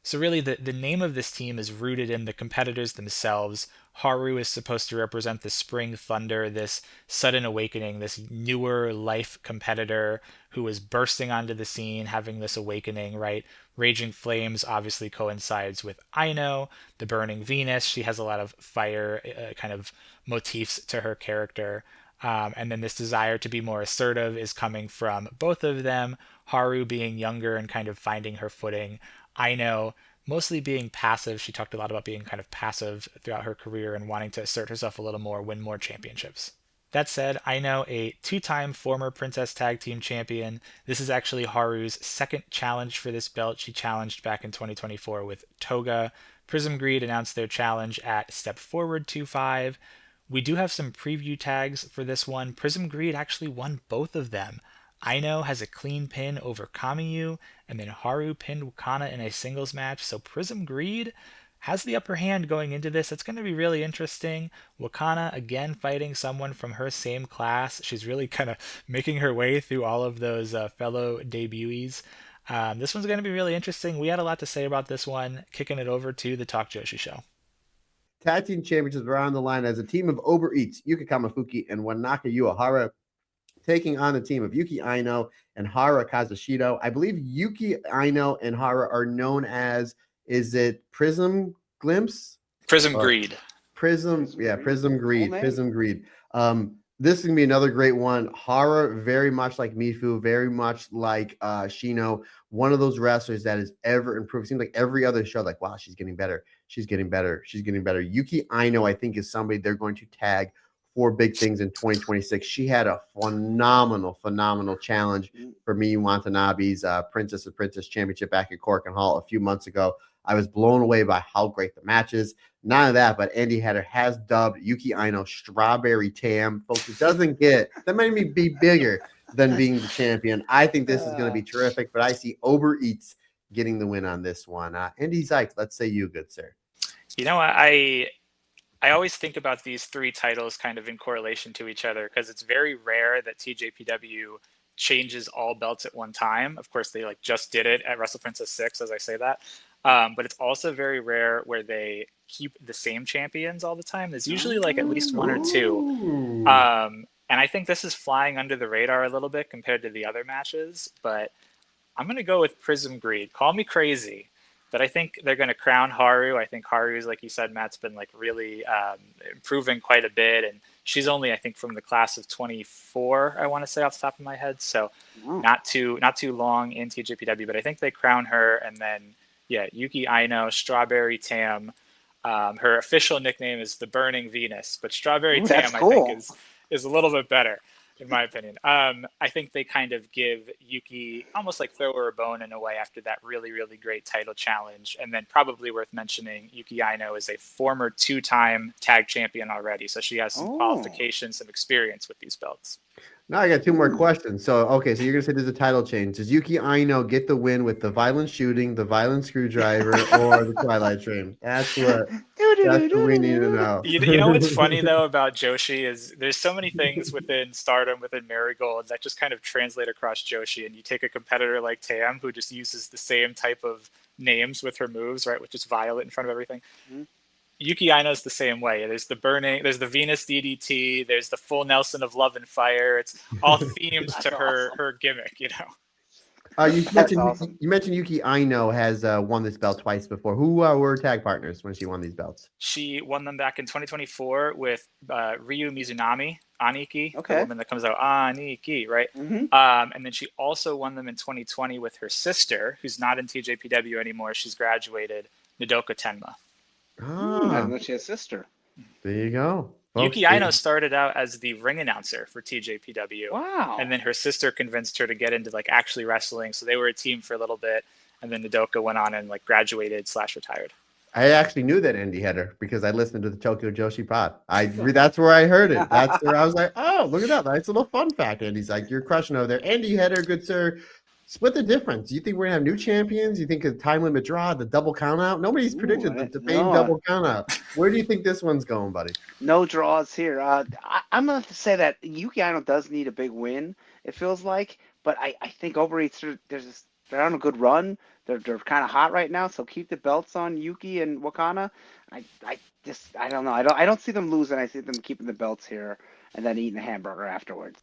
So really the name of this team is rooted in the competitors themselves. Haru is supposed to represent the spring thunder, this sudden awakening, this newer life competitor who is bursting onto the scene, having this awakening, right? Raging Flames obviously coincides with Aino, the burning Venus. She has a lot of fire kind of motifs to her character. And then this desire to be more assertive is coming from both of them. Haru being younger and kind of finding her footing. Aino mostly being passive. She talked a lot about being kind of passive throughout her career and wanting to assert herself a little more, win more championships. That said, Aino, a two-time former Princess Tag Team champion. This is actually Haru's second challenge for this belt. She challenged back in 2024 with Toga. Prism Greed announced their challenge at Step Forward 2-5. We do have some preview tags for this one. Prism Greed actually won both of them. Aino has a clean pin over Kamiyu, and then Haru pinned Wakana in a singles match. So Prism Greed has the upper hand going into this. It's going to be really interesting. Wakana again fighting someone from her same class. She's really kind of making her way through all of those fellow debutees. This one's going to be really interesting. We had a lot to say about this one. Kicking it over to the Talk Joshi show. Tag Team Championships are on the line as a team of Uber Eats, Yuka Kamafuki, and Wanaka Uehara taking on the team of Yuki Aino and Hara Kazushito. I believe Yuki Aino and Hara are known as, is it Prism Glimpse? Prism Greed. Prism Greed. Prism Greed. This is going to be another great one. Hara, very much like Mifu, very much like Shino, one of those wrestlers that is ever improved. Seems like every other show, like, wow, she's getting better. She's getting better. She's getting better. Yuki Aino, I think, is somebody they're going to tag for big things in 2026. She had a phenomenal challenge for Miyu Watanabe's Princess of Princess Championship back at Cork and Hall a few months ago. I was blown away by how great the match is. None of that, but Andy Hatter has dubbed Yuki Aino Strawberry Tam. Folks, it doesn't get, that might be bigger than being the champion. I think this is going to be terrific, but I see Uber Eats getting the win on this one. Andy Zeich, let's say you, good sir. You know, I always think about these three titles kind of in correlation to each other because it's very rare that TJPW changes all belts at one time. Of course, they like just did it at Wrestle Princess 6, as I say that. But it's also very rare where they keep the same champions all the time. There's usually like at least one or two. And I think this is flying under the radar a little bit compared to the other matches. But I'm going to go with Prism Greed. Call me crazy. But I think they're going to crown Haru. I think Haru's, like you said, Matt's been like really improving quite a bit. And she's only, I think, from the class of 24, I want to say off the top of my head. So not too long in TJPW. But I think they crown her. And then, yeah, Yuki Aino, Strawberry Tam. Her official nickname is the Burning Venus, but Strawberry Ooh, that's Tam, I think, cool. is a little bit better, in my opinion. I think they kind of give Yuki almost like throw her a bone in a way after that really, really great title challenge. And then probably worth mentioning, Yuki Aino is a former 2-time tag champion already. So she has some qualifications, some experience with these belts. Now I got 2 more questions. So, okay, so you're going to say there's a title change. Does Yuki Aino get the win with the violent shooting, the violent screwdriver, or the Twilight Train? That's what we need to know. You know what's funny, though, about Joshi is there's so many things within Stardom, within Marigold, that just kind of translate across Joshi. And you take a competitor like Tam, who just uses the same type of names with her moves, right, which is violet in front of everything. Mm-hmm. Yuki Aino's the same way. There's the Venus DDT, there's the full Nelson of Love and Fire. It's all themed to her gimmick, you know. You mentioned Yuki Aino has won this belt twice before. Who were tag partners when she won these belts? She won them back in 2024 with Ryu Mizunami, Aniki, the woman that comes out, Aniki, right? Mm-hmm. And then she also won them in 2020 with her sister, who's not in TJPW anymore. She's graduated, Nodoka Tenma. I didn't know she has a sister. There you go. Yuki Aino started out as the ring announcer for TJPW. Wow. And then her sister convinced her to get into like actually wrestling. So they were a team for a little bit. And then Nodoka went on and like graduated / retired. I actually knew that Andy Header because I listened to the Tokyo Joshi pod. That's where I heard it. That's where I was like, oh, look at that. Nice little fun fact. Andy's like, you're crushing over there. Andy Header, good sir. Split the difference. Do you think we're going to have new champions? You think a time limit draw, the double count out? Nobody's predicted the famed double count out. Where do you think this one's going, buddy? No draws here. I'm going to say that Yuki Aino does need a big win, it feels like. But I think Overeats, they're on a good run. They're kind of hot right now. So keep the belts on Yuki and Wakana. I don't know. I don't see them losing. I see them keeping the belts here and then eating a hamburger afterwards.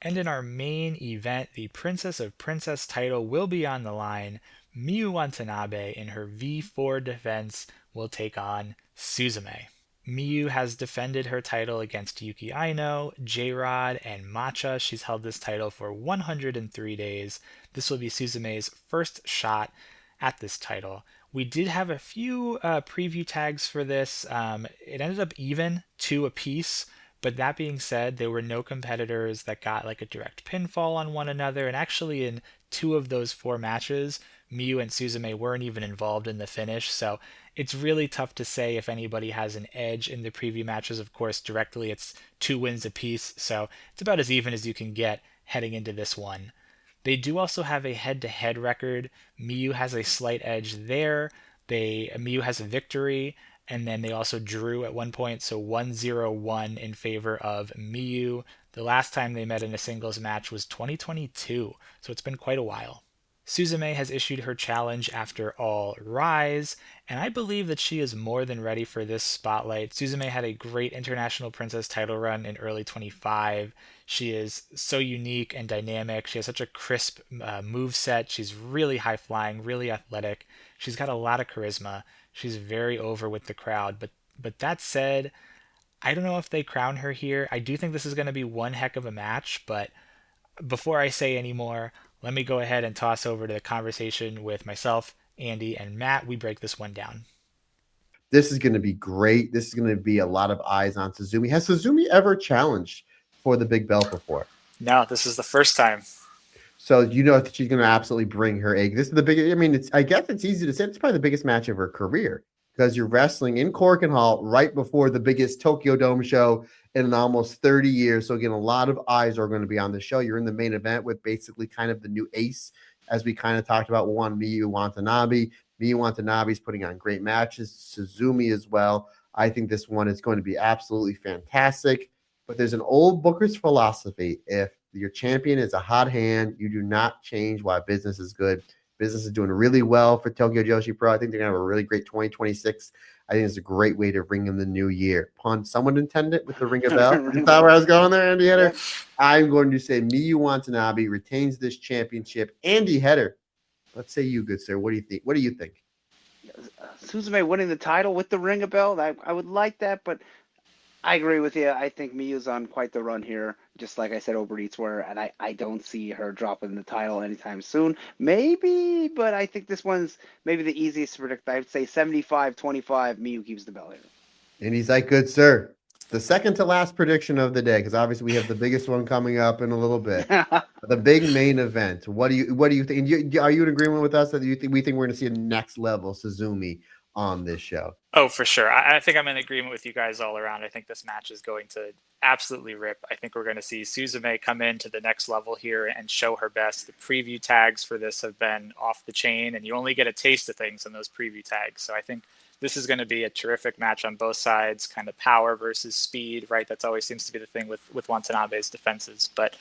And in our main event, the Princess of Princess title will be on the line. Miyu Watanabe in her V4 defense will take on Suzume. Miyu has defended her title against Yuki Aino, J-Rod, and Matcha. She's held this title for 103 days. This will be Suzume's first shot at this title. We did have a few preview tags for this. It ended up even 2 apiece. But that being said, there were no competitors that got like a direct pinfall on one another. And actually in 2 of those 4 matches, Miyu and Suzume weren't even involved in the finish. So it's really tough to say if anybody has an edge in the preview matches. Of course, directly it's 2 wins apiece. So it's about as even as you can get heading into this one. They do also have a head-to-head record. Miyu has a slight edge there. Miyu has a victory. And then they also drew at one point, so 1-0-1 in favor of Miyu. The last time they met in a singles match was 2022, so it's been quite a while. Suzume has issued her challenge after All Rise, and I believe that she is more than ready for this spotlight. Suzume had a great International Princess title run in early 25. She is so unique and dynamic. She has such a crisp move set. She's really high-flying, really athletic. She's got a lot of charisma. She's very over with the crowd. But that said, I don't know if they crown her here. I do think this is going to be one heck of a match, but before I say any more, let me go ahead and toss over to the conversation with myself, Andy, and Matt. We break this one down. This is going to be great. This is going to be a lot of eyes on Suzume. Has Suzume ever challenged for the big belt before? No, this is the first time. So you know that she's going to absolutely bring her egg. This is the biggest. I mean, I guess it's easy to say. It's probably the biggest match of her career because you're wrestling in Cork Hall right before the biggest Tokyo Dome show in almost 30 years. So again, a lot of eyes are going to be on the show. You're in the main event with basically kind of the new ace, as we kind of talked about. One, Miyu Watanabe. Miyu Watanabe is putting on great matches. Suzume as well. I think this one is going to be absolutely fantastic. But there's an old Booker's philosophy. If your champion is a hot hand, you do not change while business is good. Business is doing really well for Tokyo Joshi Pro. I think they're going to have a really great 2026. I think it's a great way to ring in the new year. Pun, someone intended with the ring a bell. You thought where I was going there, Andy Header? I'm going to say Miyu Watanabe retains this championship. Andy Header, let's say you, good sir. What do you think? What do you think? Suzume winning the title with the ring a bell, I would like that, but I agree with you. I think Miyu's on quite the run here. just like I said, Uber Eats were, and I don't see her dropping the title anytime soon. Maybe, but I think this one's maybe the easiest to predict. I would say 75-25, Miyu keeps the belt here. And he's like, good sir. The second to last prediction of the day, because obviously we have the biggest one coming up in a little bit. The big main event. What do you think? Are you in agreement with us that we think we're going to see a next level Suzumi on this show? Oh, for sure. I think I'm in agreement with you guys all around. I think this match is going to absolutely rip. I think we're going to see Suzume come into the next level here and show her best. The preview tags for this have been off the chain, and you only get a taste of things in those preview tags. So I think this is going to be a terrific match on both sides, kind of power versus speed, right? That's always seems to be the thing with Watanabe's defenses. But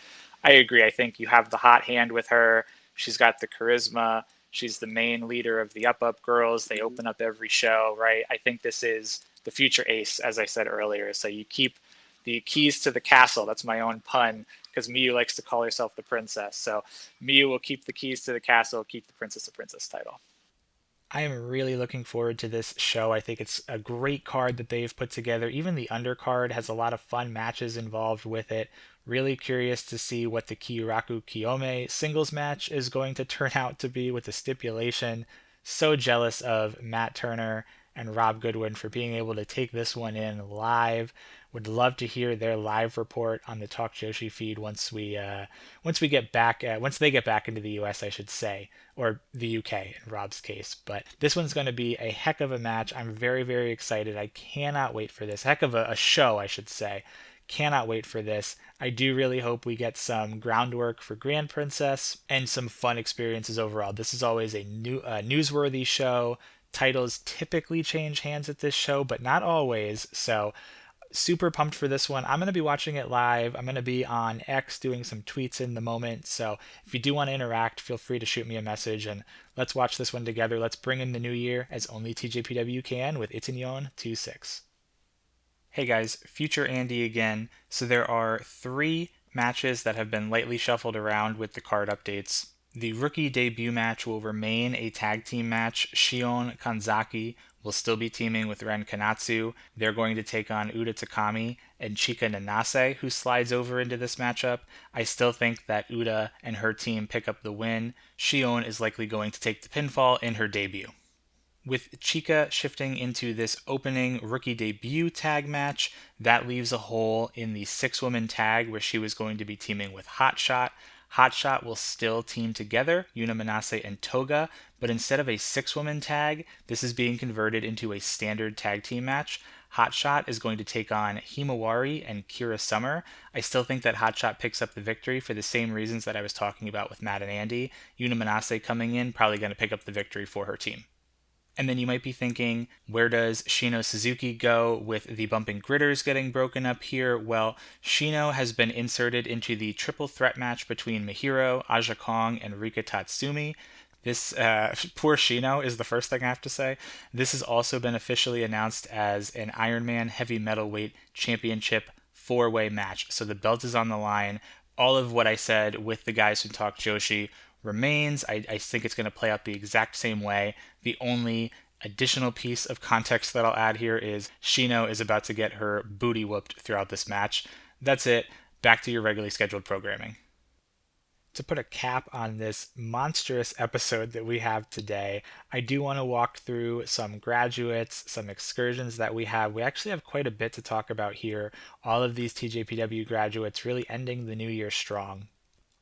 I agree. I think you have the hot hand with her. She's got the charisma. She's the main leader of the Up girls. They open up every show, right? I think this is the future ace, as I said earlier. So you keep the keys to the castle. That's my own pun, because Miyu likes to call herself the princess. So Miyu will keep the keys to the castle, keep the princess title. I am really looking forward to this show. I think it's a great card that they've put together. Even the undercard has a lot of fun matches involved with it. Really curious to see what the Kiyuraku Kiyome singles match is going to turn out to be with the stipulation. So jealous of Matt Turner and Rob Goodwin for being able to take this one in live. Would love to hear their live report on the Talk Joshi feed once they get back into the US, I should say, or the UK in Rob's case. But this one's going to be a heck of a match. I'm very, very excited. I cannot wait for this. Heck of a show, I should say. Cannot wait for this. I do really hope we get some groundwork for Grand Princess and some fun experiences overall. This is always a newsworthy show. Titles typically change hands at this show, but not always. So super pumped for this one. I'm going to be watching it live. I'm going to be on X doing some tweets in the moment. So if you do want to interact, feel free to shoot me a message and let's watch this one together. Let's bring in the new year as only TJPW can with Ittenyon 2-6. Hey guys, Future Andy again. So there are 3 matches that have been lightly shuffled around with the card updates. The rookie debut match will remain a tag team match. Shion Kanzaki will still be teaming with Ren Kanatsu. They're going to take on Uda Takami and Chika Nanase, who slides over into this matchup. I still think that Uda and her team pick up the win. Shion is likely going to take the pinfall in her debut. With Chika shifting into this opening rookie debut tag match, that leaves a hole in the 6-woman tag where she was going to be teaming with Hotshot. Hotshot will still team together, Yuna Manase and Toga, but instead of a 6-woman tag, this is being converted into a standard tag team match. Hotshot is going to take on Himawari and Kira Summer. I still think that Hotshot picks up the victory for the same reasons that I was talking about with Matt and Andy. Yuna Manase coming in, probably going to pick up the victory for her team. And then you might be thinking, where does Shino Suzuki go with the bumping gritters getting broken up here? Well, Shino has been inserted into the triple threat match between Mihiro, Aja Kong, and Rika Tatsumi. This poor Shino is the first thing I have to say. This has also been officially announced as an Ironman Heavy Metalweight Championship 4-way match. So the belt is on the line. All of what I said with the guys who talk Joshi remains. I think it's going to play out the exact same way. The only additional piece of context that I'll add here is Shino is about to get her booty whooped throughout this match. That's it. Back to your regularly scheduled programming. To put a cap on this monstrous episode that we have today, I do want to walk through some graduates, some excursions that we have. We actually have quite a bit to talk about here. All of these TJPW graduates really ending the new year strong.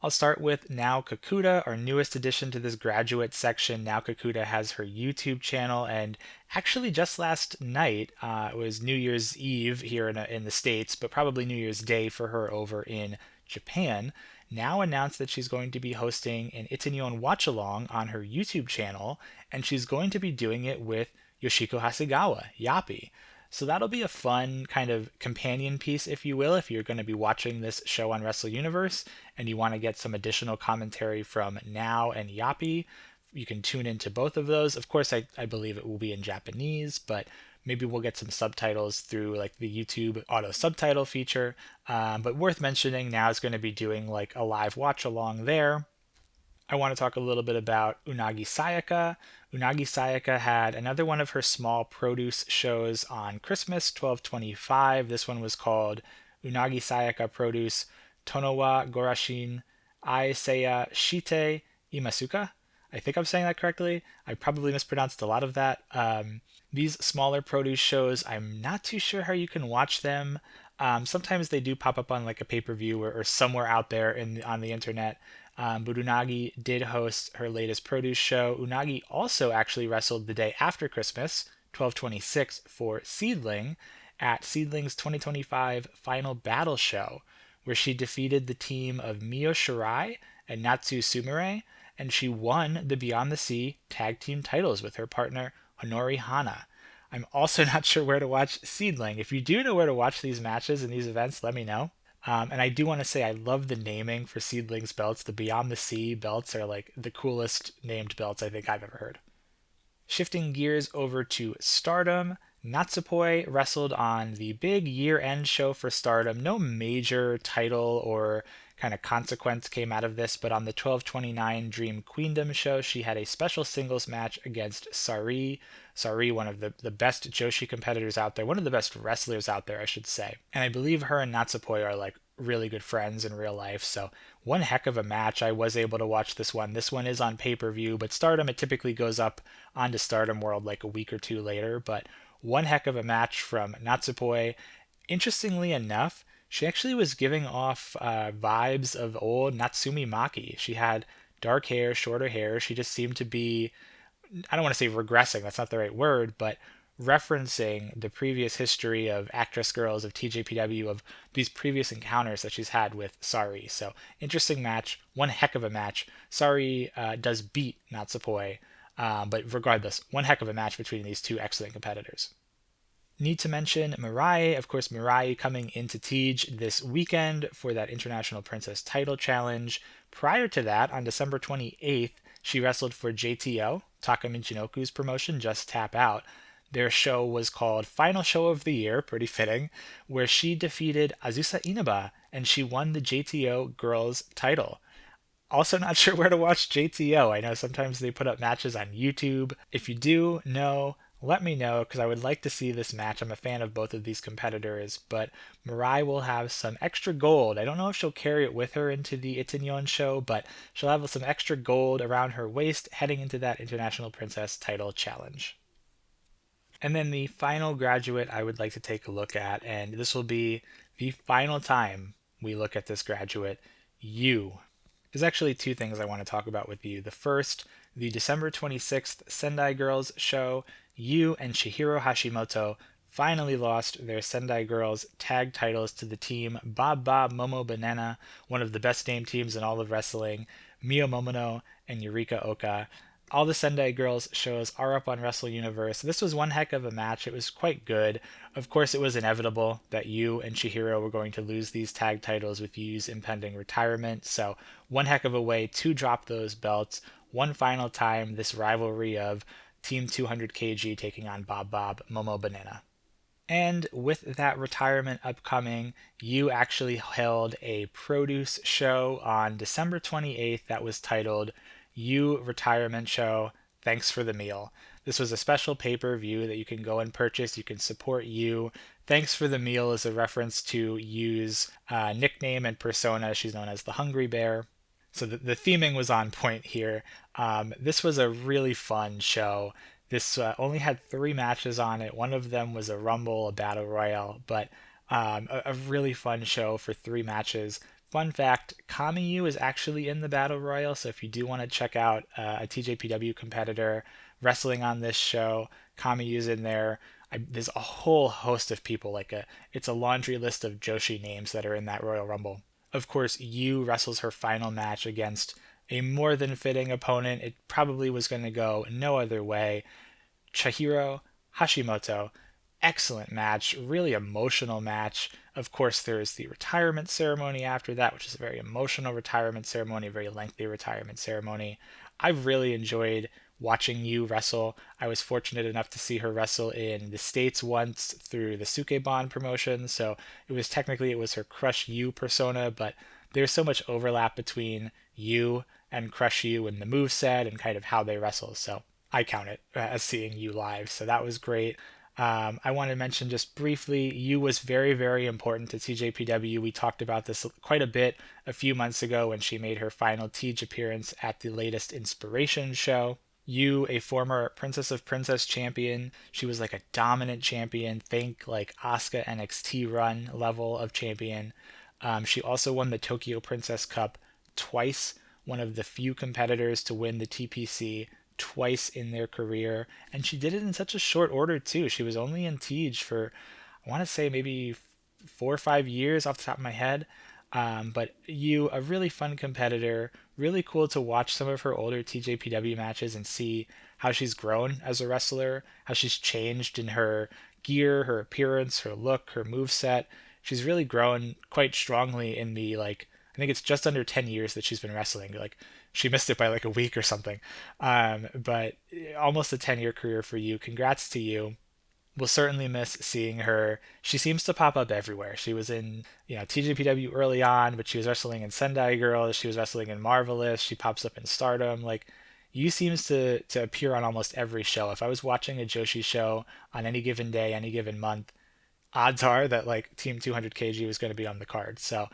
I'll start with Now Kakuta, our newest addition to this graduate section. Now Kakuta has her YouTube channel, and actually just last night, it was New Year's Eve here in the States, but probably New Year's Day for her over in Japan. Now announced that she's going to be hosting an Ittenyon watch-along on her YouTube channel, and she's going to be doing it with Yoshiko Hasegawa, Yappy. So that'll be a fun kind of companion piece, if you will, if you're going to be watching this show on Wrestle Universe and you want to get some additional commentary from Now and Yappy. You can tune into both of those. Of course, I believe it will be in Japanese, but maybe we'll get some subtitles through like the YouTube auto subtitle feature. But worth mentioning, Now is going to be doing like a live watch along there. I want to talk a little bit about Unagi Sayaka. Unagi Sayaka had another one of her small produce shows on Christmas 12/25. This one was called Unagi Sayaka Produce Tonowa Gorashin, Seiya Shite Imasuka. I think I'm saying that correctly. I probably mispronounced a lot of that. These smaller produce shows, I'm not too sure how you can watch them. Sometimes they do pop up on like a pay-per-view or somewhere out there on the internet. But Unagi did host her latest produce show. Unagi also actually wrestled the day after Christmas, 12/26, for Seedling at Seedling's 2025 Final Battle Show, where she defeated the team of Mio Shirai and Natsu Sumire, and she won the Beyond the Sea tag team titles with her partner Honori Hana. I'm also not sure where to watch Seedling. If you do know where to watch these matches and these events, let me know. And I do want to say I love the naming for Seedling's belts. The Beyond the Sea belts are like the coolest named belts I think I've ever heard. Shifting gears over to Stardom, Natsupoi wrestled on the big year-end show for Stardom. No major title or kind of consequence came out of this, but on the 12/29 Dream Queendom show, she had a special singles match against Sari. Sari, one of the best Joshi competitors out there, one of the best wrestlers out there, I should say. And I believe her and Natsupoi are like really good friends in real life, so one heck of a match. I was able to watch this one. This one is on pay-per-view, but Stardom, it typically goes up onto Stardom World like a week or two later, but one heck of a match from Natsupoi. Interestingly enough, she actually was giving off vibes of old Natsumi Maki. She had dark hair, shorter hair. She just seemed to be, I don't want to say regressing, that's not the right word, but referencing the previous history of actress girls of TJPW, of these previous encounters that she's had with Sari. So interesting match, one heck of a match. Sari does beat Natsupoi, but regardless, one heck of a match between these two excellent competitors. Need to mention Mirai, of course, Mirai coming into TJ this weekend for that International Princess title challenge. Prior to that, on December 28th, she wrestled for JTO, Taka Michinoku's promotion, Just Tap Out. Their show was called Final Show of the Year, pretty fitting, where she defeated Azusa Inaba and she won the JTO Girls title. Also not sure where to watch JTO. I know sometimes they put up matches on YouTube. If you do know, let me know, because I would like to see this match. I'm a fan of both of these competitors, but Mirai will have some extra gold. I don't know if she'll carry it with her into the Ittenyon show, but she'll have some extra gold around her waist heading into that International Princess title challenge. And then the final graduate I would like to take a look at, and this will be the final time we look at this graduate, Yu. There's actually two things I want to talk about with you. The first, the December 26th Sendai Girls show. Yu and Chihiro Hashimoto finally lost their Sendai Girls tag titles to the team Bob Bob Momo Banana, one of the best named teams in all of wrestling, Mio Momono and Yurika Oka. All the Sendai Girls shows are up on Wrestle Universe. This was one heck of a match. It was quite good. Of course, it was inevitable that Yu and Chihiro were going to lose these tag titles with Yu's impending retirement. So one heck of a way to drop those belts one final time, this rivalry of Team 200 kg taking on Bob Bob Momo Banana. And with that retirement upcoming, Yu actually held a produce show on December 28th that was titled Yu Retirement Show, Thanks for the Meal. This was a special pay-per-view that you can go and purchase. You can support Yu. Thanks for the Meal is a reference to Yu's nickname and persona. She's known as the Hungry Bear. So the theming was on point here. This was a really fun show. This only had 3 matches on it. One of them was a Rumble, a Battle Royale, but a really fun show for 3 matches. Fun fact, Kamiyu is actually in the Battle Royal, so if you do want to check out a TJPW competitor wrestling on this show, Kamiyu's in there. There's a whole host of people, it's a laundry list of Joshi names that are in that Royal Rumble. Of course, Yu wrestles her final match against a more than fitting opponent. It probably was going to go no other way. Chihiro Hashimoto. Excellent match, really emotional match. Of course, there's the retirement ceremony after that, which is a very emotional retirement ceremony, a very lengthy retirement ceremony. I've really enjoyed watching Yu wrestle. I was fortunate enough to see her wrestle in the States once through the Sukebon promotion, so it was her Crush Yu persona, but there's so much overlap between Yu and Crush Yu and the moveset and kind of how they wrestle, so I count it as seeing Yu live, so that was great. I want to mention just briefly, Yu was very, very important to TJPW. We talked about this quite a bit a few months ago when she made her final TJ appearance at the latest Inspiration show. Yu, a former Princess of Princess champion, she was like a dominant champion, think like Asuka NXT run level of champion. She also won the Tokyo Princess Cup twice, one of the few competitors to win the TPC twice in their career, and she did it in such a short order too. She was only in TJ for, I want to say, maybe 4 or 5 years off the top of my head. But Yu, a really fun competitor, really cool to watch some of her older TJPW matches and see how she's grown as a wrestler, how she's changed in her gear, her appearance, her look, her moveset. She's really grown quite strongly in the, like, I think it's just under 10 years that she's been wrestling. Like, she missed it by like a week or something. But almost a 10-year career for you. Congrats to you. We'll certainly miss seeing her. She seems to pop up everywhere. She was in, TJPW early on, but she was wrestling in Sendai Girls. She was wrestling in Marvelous. She pops up in Stardom. Like, you seems to appear on almost every show. If I was watching a Joshi show on any given day, any given month, odds are that like Team 200 kg was going to be on the card. So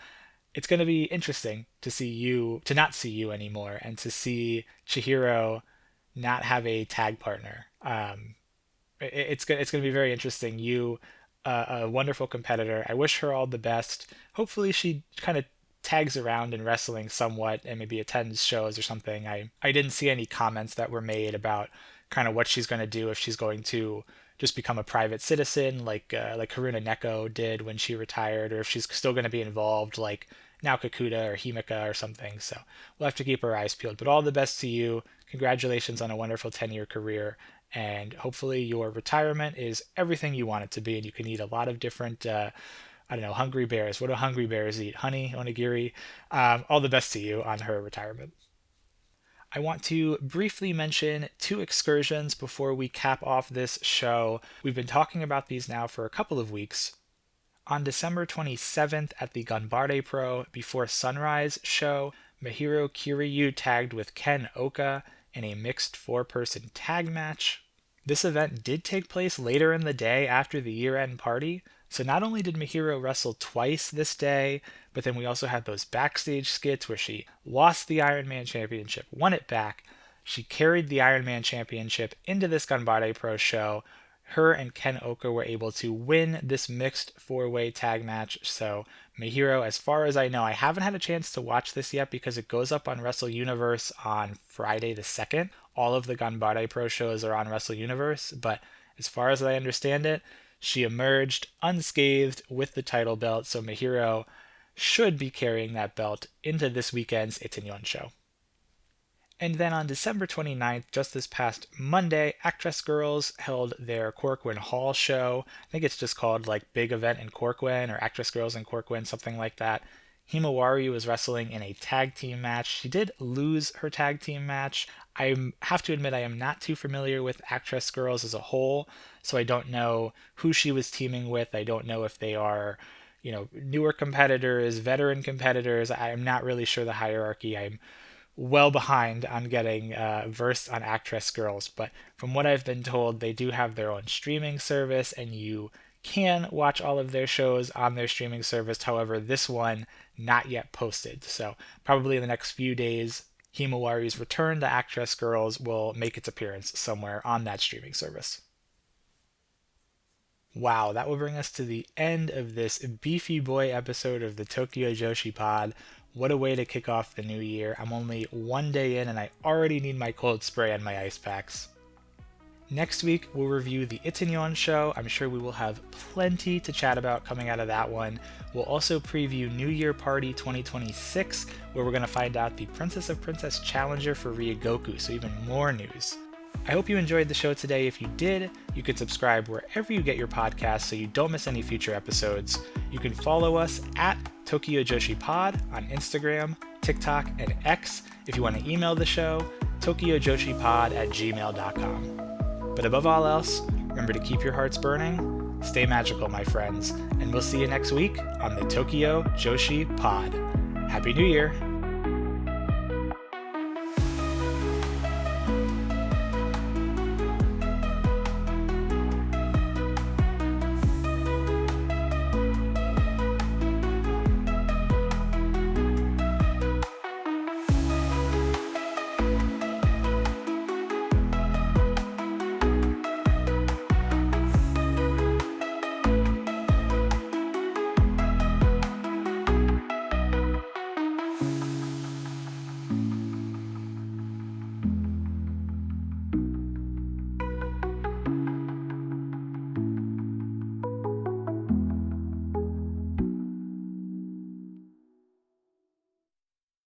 it's going to be interesting to see you, to not see you anymore, and to see Chihiro not have a tag partner. It's going to be very interesting. You, a wonderful competitor. I wish her all the best. Hopefully she kind of tags around in wrestling somewhat and maybe attends shows or something. I didn't see any comments that were made about kind of what she's going to do, if she's going to just become a private citizen like Haruna Neko did when she retired, or if she's still going to be involved like now Kakuta or Himika or something. So we'll have to keep our eyes peeled. But all the best to you. Congratulations on a wonderful 10-year career. And hopefully your retirement is everything you want it to be, and you can eat a lot of different, hungry bears. What do hungry bears eat? Honey, onigiri. All the best to you on her retirement. I want to briefly mention 2 excursions before we cap off this show. We've been talking about these now for a couple of weeks. On December 27th at the Ganbare Pro Before Sunrise show, Mahiro Kiryu tagged with Ken Oka in a mixed 4-person tag match. This event did take place later in the day after the year-end party, so not only did Mahiro wrestle twice this day, but then we also had those backstage skits where she lost the Iron Man Championship, won it back. She carried the Iron Man Championship into this Ganbare Pro show. Her and Ken Oka were able to win this mixed 4-way tag match. So Mahiro, as far as I know, I haven't had a chance to watch this yet because it goes up on Wrestle Universe on Friday the 2nd. All of the Ganbare Pro shows are on Wrestle Universe, but as far as I understand it, she emerged unscathed with the title belt, so Mahiro should be carrying that belt into this weekend's Ittenyon show. And then on December 29th, just this past Monday, Actress Girls held their Corcoran Hall show. I think it's just called like Big Event in Corcoran or Actress Girls in Corcoran, something like that. Himawari was wrestling in a tag team match. She did lose her tag team match. I have to admit I am not too familiar with Actress Girls as a whole, so I don't know who she was teaming with. I don't know if they are, newer competitors, veteran competitors. I'm not really sure the hierarchy. I'm well behind on getting versed on Actress Girls, but from what I've been told, they do have their own streaming service, and you can watch all of their shows on their streaming service. However, this one not yet posted, so probably in the next few days, Himawari's return to Actress Girls will make its appearance somewhere on that streaming service. Wow, that will bring us to the end of this beefy boy episode of the Tokyo Joshi Pod. What a way to kick off the new year. I'm only 1 day in and I already need my cold spray and my ice packs. Next week, we'll review the Ittenyon show. I'm sure we will have plenty to chat about coming out of that one. We'll also preview New Year Party 2026, where we're going to find out the Princess of Princess Challenger for Ryogoku, so even more news. I hope you enjoyed the show today. If you did, you can subscribe wherever you get your podcasts so you don't miss any future episodes. You can follow us at Tokyo Joshi Pod on Instagram, TikTok, and X. If you want to email the show, tokyojoshipod@gmail.com. But above all else, remember to keep your hearts burning, stay magical, my friends, and we'll see you next week on the Tokyo Joshi Pod. Happy New Year!